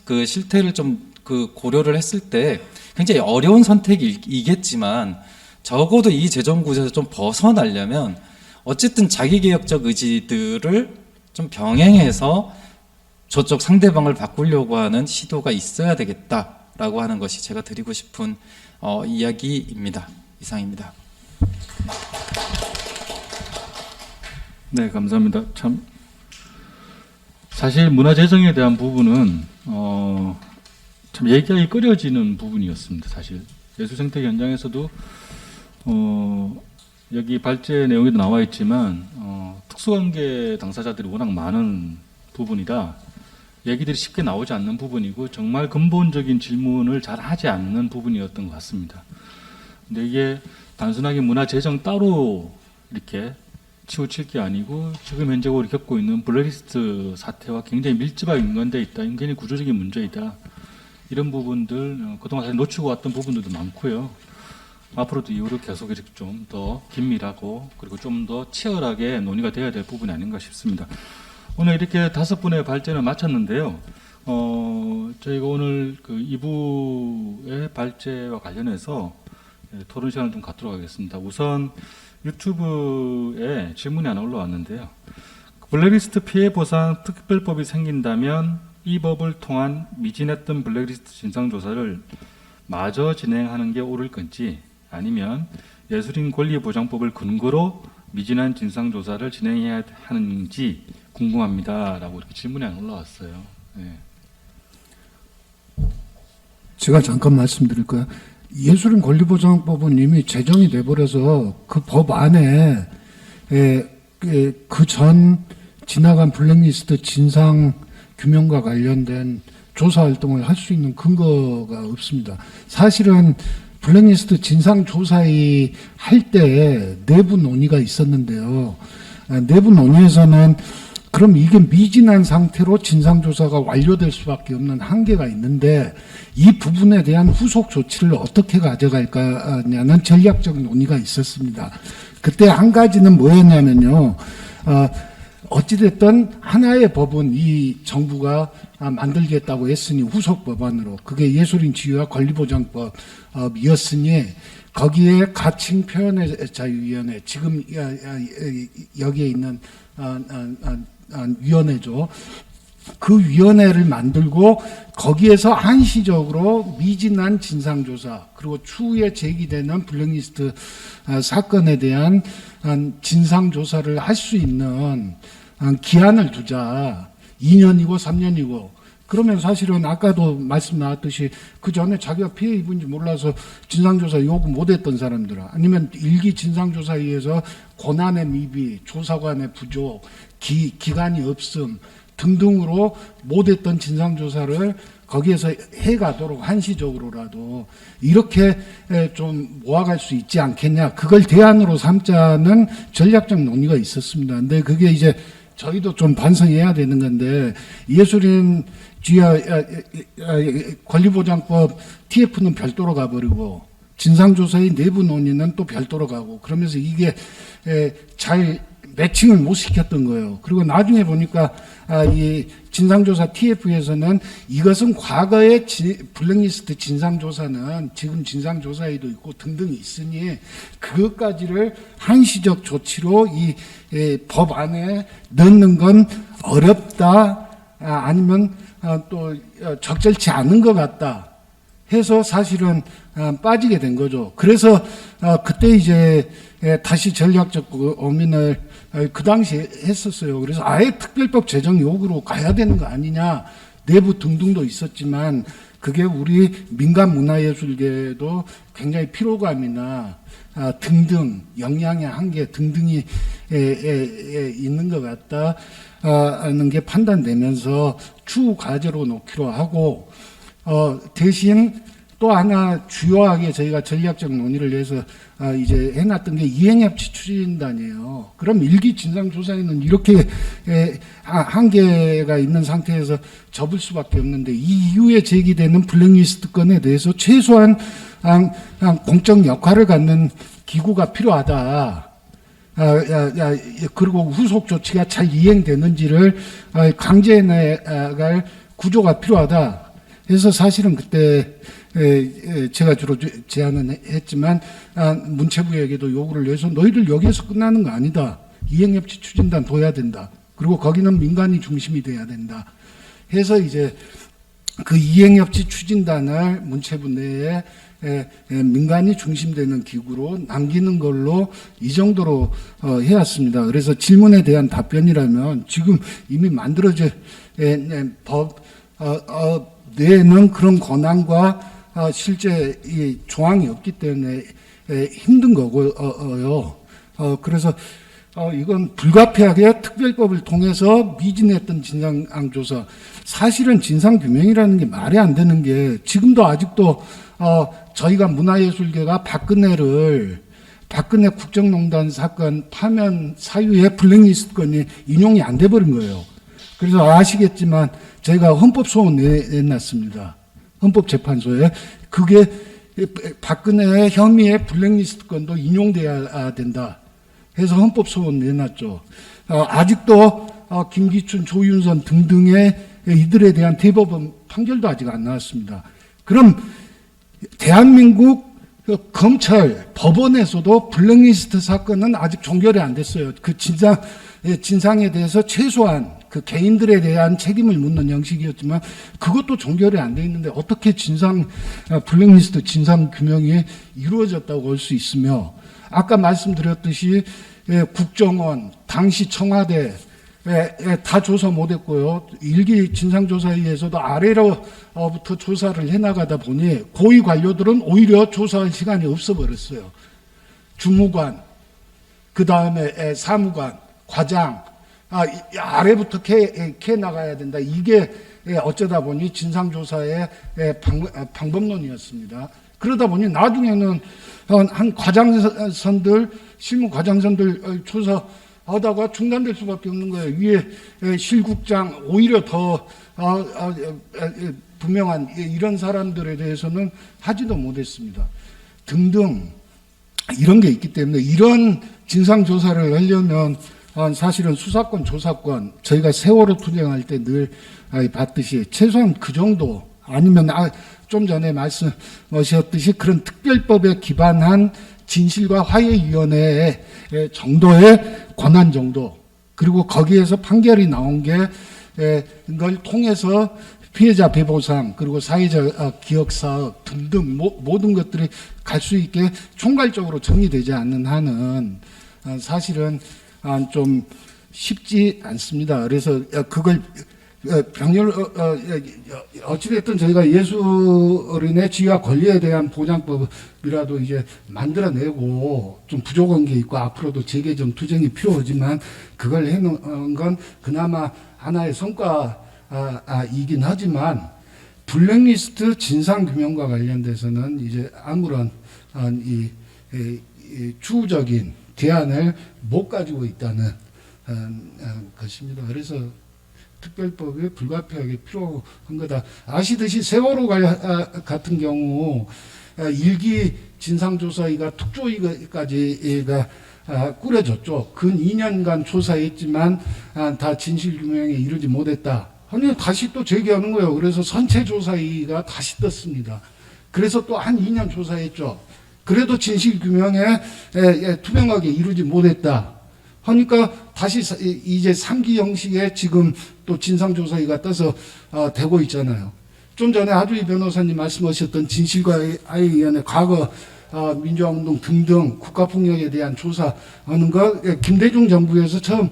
그 실태를 좀 고려를 했을 때 굉장히 어려운 선택이겠지만 적어도 이 재정 구조에서 좀 벗어나려면 어쨌든 자기개혁적 의지들을 좀 병행해서 저쪽 상대방을 바꾸려고 하는 시도가 있어야 되겠다라고 하는 것이 제가 드리고 싶은 이야기입니다. 이상입니다. 네, 감사합니다. 참 사실 문화재정에 대한 부분은 참 얘기하기 꺼려지는 부분이었습니다. 사실 예술생태 현장에서도 여기 발제 내용에도 나와 있지만 특수관계 당사자들이 워낙 많은 부분이라 얘기들이 쉽게 나오지 않는 부분이고 정말 근본적인 질문을 잘 하지 않는 부분이었던 것 같습니다. 근데 이게 단순하게 문화재정 따로 이렇게 치우칠 게 아니고 지금 현재 우리 겪고 있는 블랙리스트 사태와 굉장히 밀접하게 연관되어 있다. 굉장히 구조적인 문제이다. 이런 부분들 그동안 사실 놓치고 왔던 부분들도 많고요. 앞으로도 이후로 계속 이렇게 좀 더 긴밀하고 그리고 좀 더 치열하게 논의가 돼야 될 부분이 아닌가 싶습니다. 오늘 이렇게 5분의 발제를 마쳤는데요. 저희가 오늘 그 2부의 발제와 관련해서 토론 시간을 좀 갖도록 하겠습니다. 우선 유튜브에 질문이 하나 올라왔는데요. 블랙리스트 피해 보상 특별법이 생긴다면 이 법을 통한 미진했던 블랙리스트 진상조사를 마저 진행하는 게 옳을 건지 아니면 예술인 권리보장법을 근거로 미진한 진상조사를 진행해야 하는지 궁금합니다. 라고 이렇게 질문이 하나 올라왔어요. 네. 제가 잠깐 말씀드릴까요? 예술인 권리보장법은 이미 제정이 돼버려서 그 법 안에 그 전 지나간 블랙리스트 진상 규명과 관련된 조사 활동을 할 수 있는 근거가 없습니다. 사실은 블랙리스트 진상조사위 할 때 내부 논의가 있었는데요. 내부 논의에서는 그럼 이게 미진한 상태로 진상조사가 완료될 수밖에 없는 한계가 있는데 이 부분에 대한 후속 조치를 어떻게 가져갈까냐는 전략적 논의가 있었습니다. 그때 한 가지는 뭐였냐면요. 어찌됐든 하나의 법은 이 정부가 만들겠다고 했으니 후속 법안으로 그게 예술인 지위와 권리보장법이었으니 거기에 가칭 표현의 자유위원회 지금 여기에 있는 위원회죠. 그 위원회를 만들고 거기에서 한시적으로 미진한 진상조사 그리고 추후에 제기되는 블랙리스트 사건에 대한 진상조사를 할 수 있는 기한을 두자. 2년이고 3년이고 그러면 사실은 아까도 말씀 나왔듯이 그 전에 자기가 피해 입은지 몰라서 진상조사 요구 못했던 사람들 아니면 일기 진상조사위에서 권한의 미비, 조사관의 부족, 기간이 없음 등등으로 못했던 진상조사를 거기에서 해가도록 한시적으로라도 이렇게 좀 모아갈 수 있지 않겠냐. 그걸 대안으로 삼자는 전략적 논의가 있었습니다. 근데 그게 이제 저희도 좀 반성해야 되는 건데 예술인 지하 권리보장법 TF는 별도로 가버리고 진상조사의 내부 논의는 또 별도로 가고 그러면서 이게 잘 매칭을 못 시켰던 거예요. 그리고 나중에 보니까 이 진상조사 TF에서는 이것은 과거의 블랙리스트 진상조사는 지금 진상조사에도 있고 등등이 있으니 그것까지를 한시적 조치로 이 법 안에 넣는 건 어렵다 아니면 또 적절치 않은 것 같다 해서 사실은 빠지게 된 거죠. 그래서 그때 이제 다시 전략적 고민을 그 당시에 했었어요. 그래서 아예 특별법 제정 요구로 가야 되는 거 아니냐 내부 등등도 있었지만 그게 우리 민간 문화예술계도 굉장히 피로감이나 등등 역량의 한계 등등이 있는 것 같다 하는 게 판단되면서 추후 과제로 놓기로 하고 대신 또 하나 주요하게 저희가 전략적 논의를 해서 이제 해놨던 게 이행협치 추진단이에요. 그럼 일기 진상조사에는 이렇게 한계가 있는 상태에서 접을 수밖에 없는데 이 이후에 제기되는 블랙리스트 건에 대해서 최소한 공적 역할을 갖는 기구가 필요하다. 그리고 후속 조치가 잘 이행되는지를 강제해나갈 구조가 필요하다. 그래서 사실은 그때 제가 주로 제안은 했지만 문체부에게도 요구를 해서 너희들 여기에서 끝나는 거 아니다. 이행협치 추진단 둬야 된다. 그리고 거기는 민간이 중심이 돼야 된다. 해서 이제 그 이행협치 추진단을 문체부 내에 민간이 중심되는 기구로 남기는 걸로 이 정도로 해왔습니다. 그래서 질문에 대한 답변이라면 지금 이미 만들어진 법 내에는 그런 권한과 실제 이 조항이 없기 때문에 힘든 거고요. 그래서 이건 불가피하게 특별법을 통해서 미진했던 진상조사. 사실은 진상규명이라는 게 말이 안 되는 게 지금도 아직도 저희가 문화예술계가 박근혜 국정농단 사건 파면 사유의 블랙리스트 건이 인용이 안 돼버린 거예요. 그래서 아시겠지만 저희가 헌법소원 내놨습니다. 헌법재판소에. 그게 박근혜의 혐의의 블랙리스트 건도 인용돼야 된다 해서 헌법소원 내놨죠. 아직도 김기춘, 조윤선 등등의 이들에 대한 대법원 판결도 아직 안 나왔습니다. 그럼 대한민국 검찰, 법원에서도 블랙리스트 사건은 아직 종결이 안 됐어요. 그 진상에 대해서 최소한 그 개인들에 대한 책임을 묻는 형식이었지만 그것도 종결이 안 돼 있는데 어떻게 블랙리스트 진상 규명이 이루어졌다고 할 수 있으며 아까 말씀드렸듯이 국정원, 당시 청와대 다 조사 못했고요. 일기 진상조사위에서도 아래로부터 조사를 해나가다 보니 고위 관료들은 오히려 조사할 시간이 없어버렸어요. 주무관, 그 다음에 사무관, 과장, 아래부터 캐 나가야 된다. 이게 어쩌다 보니 진상조사의 방법론이었습니다. 그러다 보니 나중에는 한 과장선들, 실무 과장선들 조사하다가 중단될 수밖에 없는 거예요. 위에 실국장, 오히려 더 분명한 이런 사람들에 대해서는 하지도 못했습니다. 등등 이런 게 있기 때문에 이런 진상조사를 하려면 사실은 수사권, 조사권 저희가 세월호 투쟁할 때 늘 봤듯이 최소한 그 정도 아니면 좀 전에 말씀하셨듯이 그런 특별법에 기반한 진실과 화해위원회 정도의 권한 정도 그리고 거기에서 판결이 나온 게 이걸 통해서 피해자 배보상 그리고 사회적 기억사업 등등 모든 것들이 갈 수 있게 총괄적으로 정리되지 않는 한은 사실은 좀 쉽지 않습니다. 그래서 그걸 병렬 어찌됐든 저희가 예술인의 지위와 권리에 대한 보장법이라도 이제 만들어내고 좀 부족한 게 있고 앞으로도 재개정 투쟁이 필요하지만 그걸 해놓은 건 그나마 하나의 성과이긴 하지만 블랙리스트 진상규명과 관련돼서는 이제 아무런 이 추후적인 대안을 못 가지고 있다는 것입니다. 그래서 특별법이 불가피하게 필요한 거다. 아시듯이 세월호 같은 경우 일기 진상조사위가 특조위까지가 꾸려졌죠. 근 2년간 조사했지만 다 진실규명에 이르지 못했다. 아니 다시 또 재개하는 거예요. 그래서 선체조사위가 다시 떴습니다. 그래서 또 한 2년 조사했죠. 그래도 진실규명에 투명하게 이루지 못했다. 하니까 다시 이제 3기 형식의 지금 또 진상조사위가 떠서 되고 있잖아요. 좀 전에 하주희 변호사님 말씀하셨던 진실과의위원회 과거 민주화운동 등등 국가폭력에 대한 조사하는 거 김대중 정부에서 처음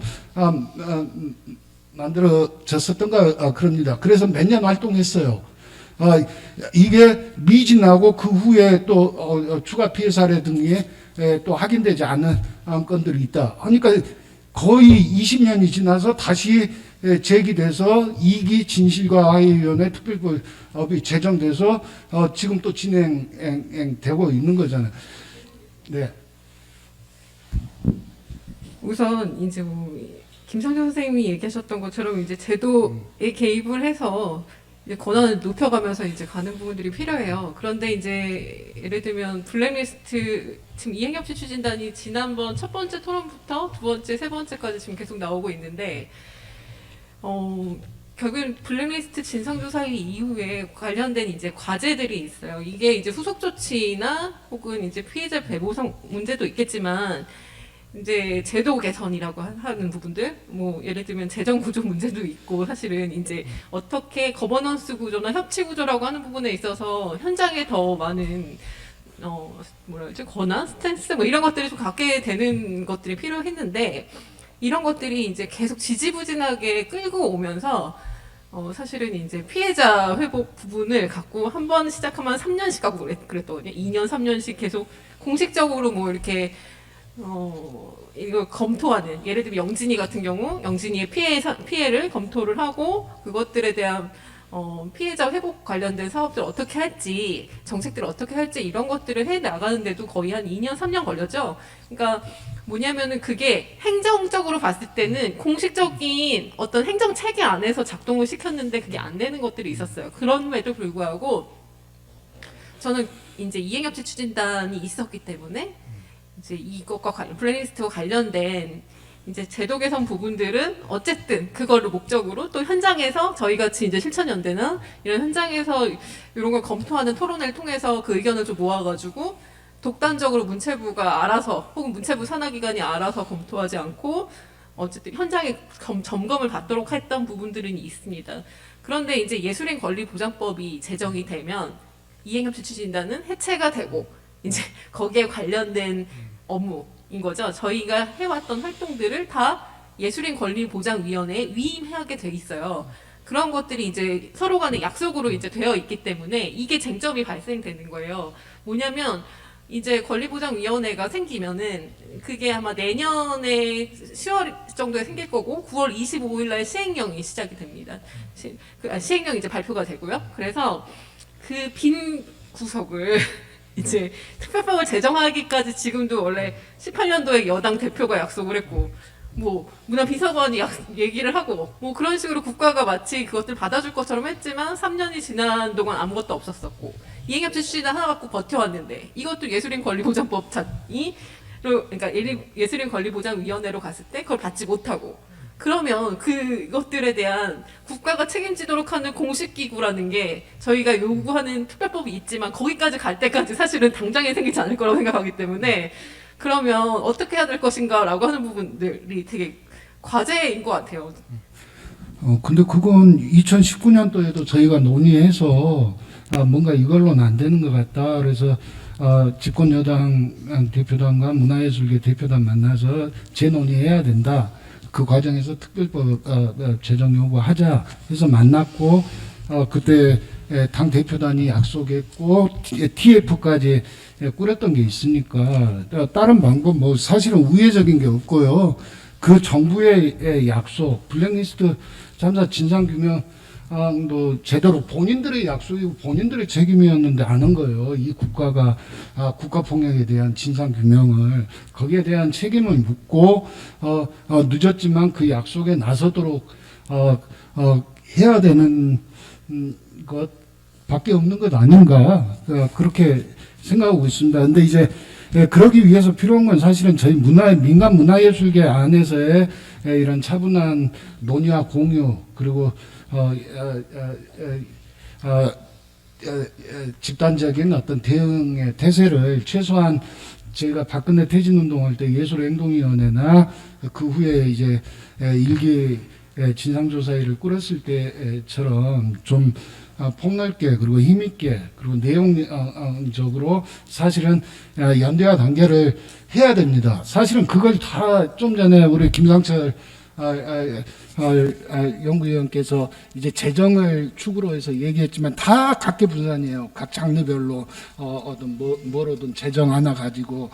만들어졌었던 거 그럽니다. 그래서 몇 년 활동했어요. 이게 미진하고 그 후에 또 추가 피해 사례 등이 또 확인되지 않은 건들이 있다. 그러니까 거의 20년이 지나서 다시 제기돼서 2기 진실과화해위원회 특별법이 제정돼서 지금 또 진행되고 있는 거잖아요. 네. 우선 이제 뭐 김상조 선생님이 얘기하셨던 것처럼 이제 제도에 개입을 해서 이제 권한을 높여가면서 이제 가는 부분들이 필요해요. 그런데 이제 예를 들면 블랙리스트 지금 이행협치 추진단이 지난번 첫 번째 토론부터 두 번째, 세 번째까지 지금 계속 나오고 있는데 결국엔 블랙리스트 진상조사회 이후에 관련된 이제 과제들이 있어요. 이게 이제 후속 조치나 혹은 이제 피해자 배보상 문제도 있겠지만 이제 제도 개선이라고 하는 부분들, 뭐 예를 들면 재정 구조 문제도 있고 사실은 이제 어떻게 거버넌스 구조나 협치 구조라고 하는 부분에 있어서 현장에 더 많은 뭐라 그러지 권한, 스탠스 뭐 이런 것들이 좀 갖게 되는 것들이 필요했는데 이런 것들이 이제 계속 지지부진하게 끌고 오면서 사실은 이제 피해자 회복 부분을 갖고 한 번 시작하면 3년씩 가고 그랬거든요. 2년, 3년씩 계속 공식적으로 뭐 이렇게 이걸 검토하는, 예를 들면 영진이 같은 경우 영진이의 피해를 검토를 하고 그것들에 대한 피해자 회복 관련된 사업들을 어떻게 할지, 정책들을 어떻게 할지 이런 것들을 해 나가는데도 거의 한 2년, 3년 걸렸죠. 그러니까 뭐냐면은 그게 행정적으로 봤을 때는 공식적인 어떤 행정 체계 안에서 작동을 시켰는데 그게 안 되는 것들이 있었어요. 그럼에도 불구하고 저는 이제 이행협치 추진단이 있었기 때문에 이제 이것과 블랙리스트와 관련된 이제 제도 개선 부분들은 어쨌든 그거를 목적으로 또 현장에서 저희 같이 이제 실천연대나 이런 현장에서 이런 걸 검토하는 토론회를 통해서 그 의견을 좀 모아가지고 독단적으로 문체부가 알아서 혹은 문체부 산하기관이 알아서 검토하지 않고 어쨌든 현장에 점검을 받도록 했던 부분들은 있습니다. 그런데 이제 예술인 권리 보장법이 제정이 되면 이행협치 추진단은 해체가 되고 이제 거기에 관련된 업무인 거죠. 저희가 해왔던 활동들을 다 예술인 권리보장위원회에 위임하게 돼 있어요. 그런 것들이 이제 서로 간의 약속으로 이제 되어 있기 때문에 이게 쟁점이 발생되는 거예요. 뭐냐면 이제 권리보장위원회가 생기면은 그게 아마 내년에 10월 정도에 생길 거고 9월 25일 날 시행령이 시작이 됩니다. 시행령이 이제 발표가 되고요. 그래서 그 빈 구석을 이제 특별법을 제정하기까지 지금도 원래 18년도에 여당 대표가 약속을 했고 뭐 문화비서관이 얘기를 하고 뭐 그런 식으로 국가가 마치 그것들 받아줄 것처럼 했지만 3년이 지난 동안 아무것도 없었었고 이행협치 추진단 하나 갖고 버텨왔는데 이것도 예술인 권리보장법이 그러니까 예술인 권리보장위원회로 갔을 때 그걸 받지 못하고 그러면 그것들에 대한 국가가 책임지도록 하는 공식기구라는 게 저희가 요구하는 특별법이 있지만 거기까지 갈 때까지 사실은 당장에 생기지 않을 거라고 생각하기 때문에 그러면 어떻게 해야 될 것인가라고 하는 부분들이 되게 과제인 것 같아요. 근데 그건 2019년도에도 저희가 논의해서 뭔가 이걸로는 안 되는 것 같다. 그래서 집권여당 대표단과 문화예술계 대표단 만나서 재논의해야 된다. 그 과정에서 특별법 제정 요구하자 해서 만났고 그때 당 대표단이 약속했고 TF까지 꾸렸던 게 있으니까 다른 방법 뭐 사실은 우회적인 게 없고요. 그 정부의 약속 블랙리스트 참사 진상규명도 제대로 본인들의 약속이고 본인들의 책임이었는데 안 한 거예요. 이 국가가 국가폭력에 대한 진상규명을 거기에 대한 책임을 묻고 늦었지만 그 약속에 나서도록 해야 되는 것밖에 없는 것 아닌가 그렇게 생각하고 있습니다. 근데 이제 그러기 위해서 필요한 건 사실은 저희 민간 문화예술계 안에서의 이런 차분한 논의와 공유 그리고 집단적인 어떤 대응의 태세를 최소한 제가 박근혜 퇴진운동할 때 예술행동위원회나 그 후에 이제 일기 진상조사위를 꾸렸을 때처럼 좀 폭넓게 그리고 힘있게 그리고 내용적으로 사실은 연대와 단계를 해야 됩니다. 사실은 그걸 다 좀 전에 우리 김상철 연구위원께서 이제 재정을 축으로 해서 얘기했지만 다 각계 분산이에요. 각 장르별로 어떤 뭐로든 재정 하나 가지고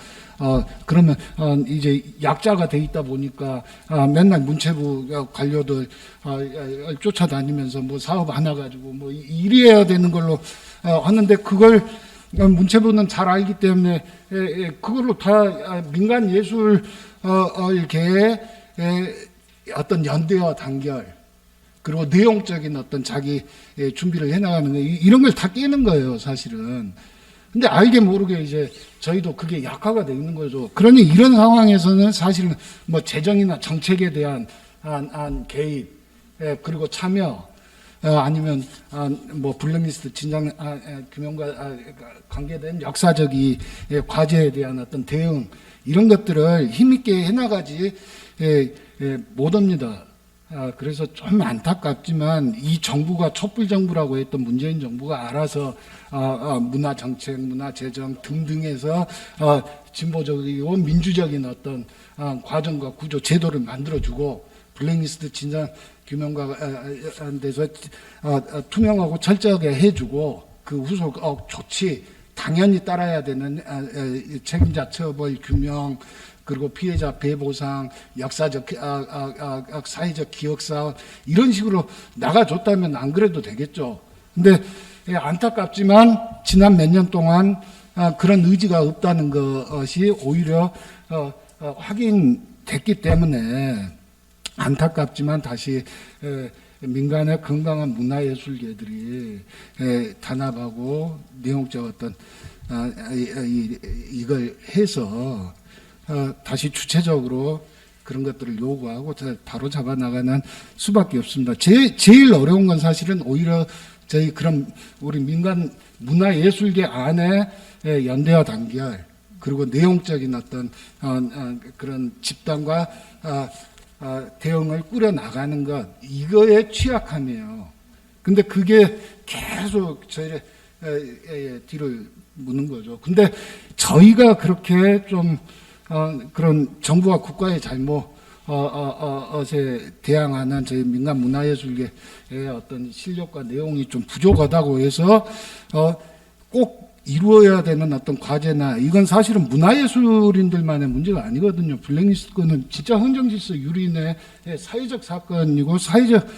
그러면 이제 약자가 돼 있다 보니까 맨날 문체부 관료들 쫓아다니면서 뭐 사업 하나 가지고 뭐 일해야 되는 걸로 하는데 그걸 문체부는 잘 알기 때문에 그걸로 다 민간 예술 계획 어떤 연대와 단결 그리고 내용적인 어떤 자기 준비를 해나가는 거 이런 걸 다 깨는 거예요, 사실은. 근데 알게 모르게 이제 저희도 그게 약화가 돼 있는 거죠. 그러니 이런 상황에서는 사실은 뭐 재정이나 정책에 대한 개입 그리고 참여 아니면 뭐 블랙리스트 진상 규명과 관계된 역사적인 과제에 대한 어떤 대응 이런 것들을 힘있게 해나가지 못합니다. 그래서 좀 안타깝지만 이 정부가 촛불 정부라고 했던 문재인 정부가 알아서 문화 정책, 문화 재정 등등에서 진보적이고 민주적인 어떤 과정과 구조, 제도를 만들어주고 블랙리스트 진상 규명과 대해서 투명하고 철저하게 해주고 그 후속 조치 당연히 따라야 되는 책임자 처벌 규명 그리고 피해자 배보상 역사적 사회적 기억사업 이런 식으로 나가줬다면 안 그래도 되겠죠. 근데 안타깝지만 지난 몇 년 동안 그런 의지가 없다는 것이 오히려 확인됐기 때문에 안타깝지만 다시 민간의 건강한 문화예술계들이 단합하고 내용적 어떤 이걸 해서 다시 주체적으로 그런 것들을 요구하고 바로 잡아 나가는 수밖에 없습니다. 제일 어려운 건 사실은 오히려 저희 그런 우리 민간 문화예술계 안에 연대와 단결 그리고 내용적인 어떤 그런 집단과 대응을 꾸려 나가는 것 이거의 취약함이에요. 근데 그게 계속 저희 뒤를 무는 거죠. 근데 저희가 그렇게 좀 그런 정부와 국가의 잘못에 대항하는 저희 민간 문화예술계의 어떤 실력과 내용이 좀 부족하다고 해서 꼭 이루어야 되는 어떤 과제나 이건 사실은 문화예술인들만의 문제가 아니거든요. 블랙리스트 건은 진짜 헌정질서 유린의 사회적 사건이고 사회적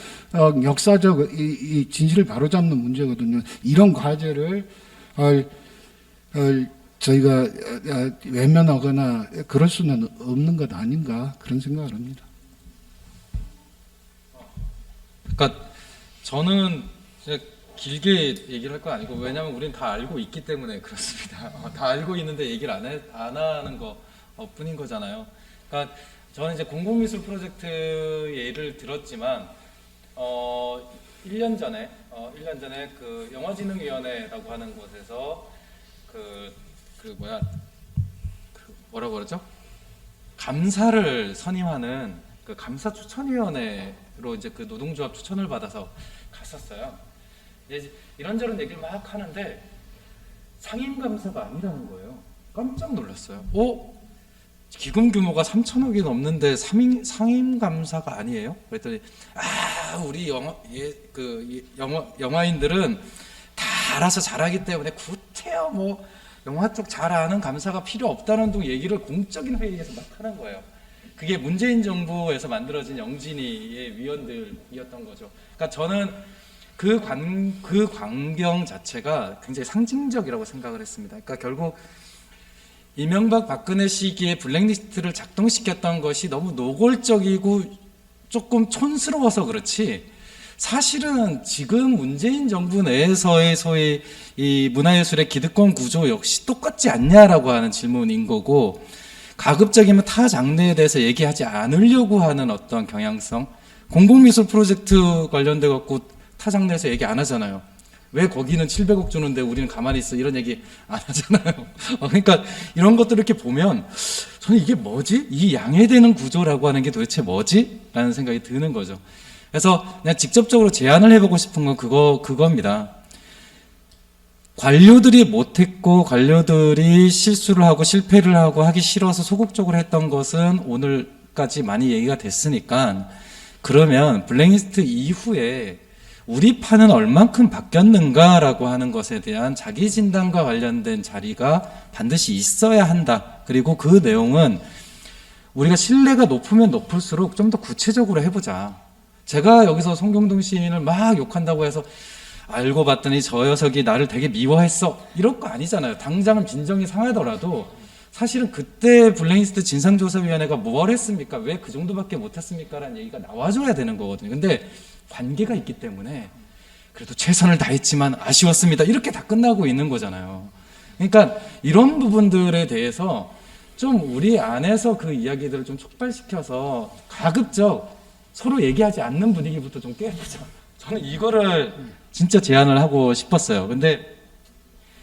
역사적 이 진실을 바로잡는 문제거든요. 이런 과제를 저희가 외면하거나 그럴 수는 없는 것 아닌가 그런 생각을 합니다. 그러니까 저는 길게 얘기를 할 거 아니고 왜냐하면 우리는 다 알고 있기 때문에 그렇습니다. 다 알고 있는데 얘기를 안 하는 거 뿐인 거잖아요. 그러니까 저는 이제 공공미술 프로젝트 예를 들었지만 1년 전에 그 영화진흥위원회라고 하는 곳에서 뭐라고 그러죠? 감사를 선임하는 그 감사 추천위원회로 이제 그 노동조합 추천을 받아서 갔었어요. 이런저런 얘기를 막 하는데 상임감사가 아니라는 거예요. 깜짝 놀랐어요. 기금 규모가 3천억이 넘는데 상임감사가 아니에요? 그랬더니 우리 영화인들은 다 알아서 잘하기 때문에 구태여 뭐 영화 쪽 잘 아는 감사가 필요 없다는 등 얘기를 공적인 회의에서 막 하는 거예요. 그게 문재인 정부에서 만들어진 영진이의 위원들이었던 거죠. 그러니까 저는 그 광경 자체가 굉장히 상징적이라고 생각을 했습니다. 그러니까 결국 이명박 박근혜 시기에 블랙리스트를 작동시켰던 것이 너무 노골적이고 조금 촌스러워서 그렇지 사실은 지금 문재인 정부 내에서의 소위 이 문화예술의 기득권 구조 역시 똑같지 않냐라고 하는 질문인 거고 가급적이면 타 장르에 대해서 얘기하지 않으려고 하는 어떤 경향성 공공미술 프로젝트 관련돼 갖고 타 장르에서 얘기 안 하잖아요. 왜 거기는 700억 주는데 우리는 가만히 있어 이런 얘기 안 하잖아요. 그러니까 이런 것들을 이렇게 보면 저는 이게 뭐지? 이 양해되는 구조라고 하는 게 도대체 뭐지? 라는 생각이 드는 거죠. 그래서 그냥 직접적으로 제안을 해보고 싶은 건 그겁니다. 관료들이 못했고 관료들이 실수를 하고 실패를 하고 하기 싫어서 소극적으로 했던 것은 오늘 까지 많이 얘기가 됐으니까 그러면 블랙리스트 이후에 우리 판은 얼만큼 바뀌었는가라고 하는 것에 대한 자기 진단과 관련된 자리가 반드시 있어야 한다. 그리고 그 내용은 우리가 신뢰가 높으면 높을수록 좀 더 구체적으로 해보자. 제가 여기서 송경동 시인을 막 욕한다고 해서 알고 봤더니 저 녀석이 나를 되게 미워했어 이럴 거 아니잖아요. 당장은 빈정이 상하더라도 사실은 그때 블랙리스트 진상조사위원회가 뭘 했습니까? 왜 그 정도밖에 못했습니까? 라는 얘기가 나와줘야 되는 거거든요. 근데 관계가 있기 때문에 그래도 최선을 다했지만 아쉬웠습니다. 이렇게 다 끝나고 있는 거잖아요. 그러니까 이런 부분들에 대해서 좀 우리 안에서 그 이야기들을 좀 촉발시켜서 가급적 서로 얘기하지 않는 분위기부터 좀 깨보자. 저는 이거를 진짜 제안을 하고 싶었어요. 근데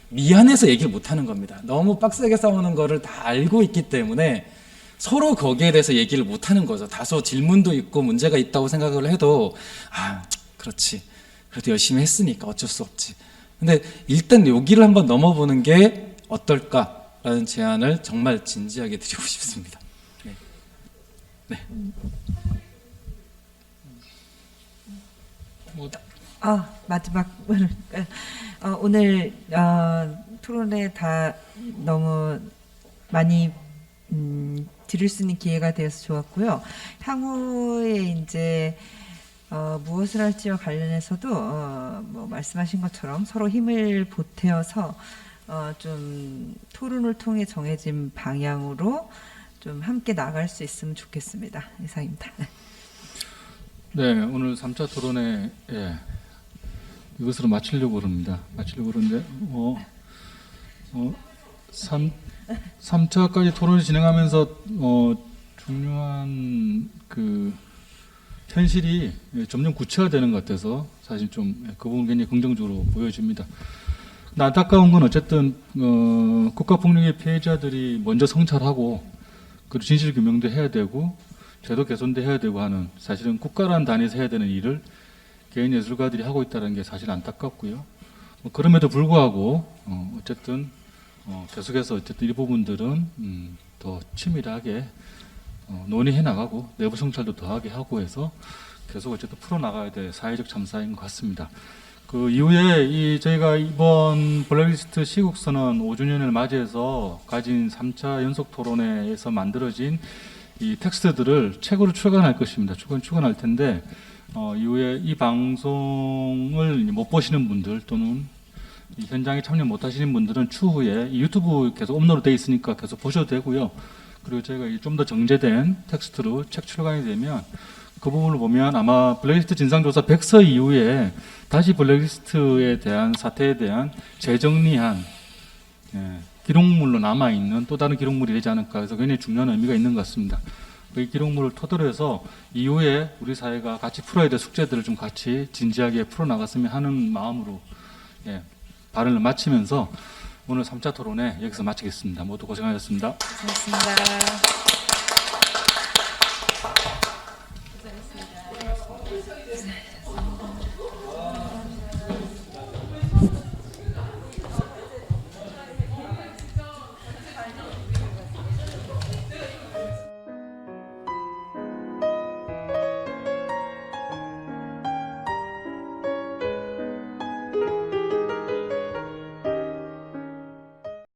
미안해서 얘기를 못 하는 겁니다. 너무 빡세게 싸우는 거를 다 알고 있기 때문에 서로 거기에 대해서 얘기를 못 하는 거죠. 다소 질문도 있고 문제가 있다고 생각을 해도 그렇지. 그래도 열심히 했으니까 어쩔 수 없지. 근데 일단 여기를 한번 넘어보는 게 어떨까라는 제안을 정말 진지하게 드리고 싶습니다. 네. 마지막 오늘 토론에 다 너무 많이 들을 수 있는 기회가 되어서 좋았고요. 향후에 이제 무엇을 할지와 관련해서도 뭐 말씀하신 것처럼 서로 힘을 보태어서 좀 토론을 통해 정해진 방향으로 좀 함께 나갈 수 있으면 좋겠습니다. 이상입니다. 네, 오늘 3차 토론회 이것으로 마치려고 그럽니다. 마치려고 그러는데 3차까지 토론을 진행하면서 중요한 그 현실이 점점 구체화되는 것 같아서 사실 좀 그 부분 굉장히 긍정적으로 보여집니다. 근데 안타까운 건 어쨌든 국가폭력의 피해자들이 먼저 성찰하고 그리고 진실 규명도 해야 되고 제도 개선도 해야 되고 하는 사실은 국가라는 단위에서 해야 되는 일을 개인 예술가들이 하고 있다는 게 사실 안타깝고요. 그럼에도 불구하고 어쨌든 계속해서 어쨌든 이 부분들은 더 치밀하게 논의해 나가고 내부 성찰도 더하게 하고 해서 계속 어쨌든 풀어 나가야 될 사회적 참사인 것 같습니다. 그 이후에 저희가 이번 블랙리스트 시국선언 5주년을 맞이해서 가진 3차 연속 토론회에서 만들어진 이 텍스트들을 책으로 출간할 것입니다. 출간할 텐데 이후에 이 방송을 못 보시는 분들 또는 이 현장에 참여 못 하시는 분들은 추후에 이 유튜브 계속 업로드 돼 있으니까 계속 보셔도 되고요. 그리고 저희가 좀 더 정제된 텍스트로 책 출간이 되면 그 부분을 보면 아마 블랙리스트 진상조사 100서 이후에 다시 블랙리스트에 대한 사태에 대한 재정리한 기록물로 남아있는 또 다른 기록물이 되지 않을까 해서 굉장히 중요한 의미가 있는 것 같습니다. 이 기록물을 토대로 해서 이후에 우리 사회가 같이 풀어야 될 숙제들을 좀 같이 진지하게 풀어나갔으면 하는 마음으로 발언을 마치면서 오늘 3차 토론회 여기서 마치겠습니다. 모두 고생하셨습니다. 고맙습니다.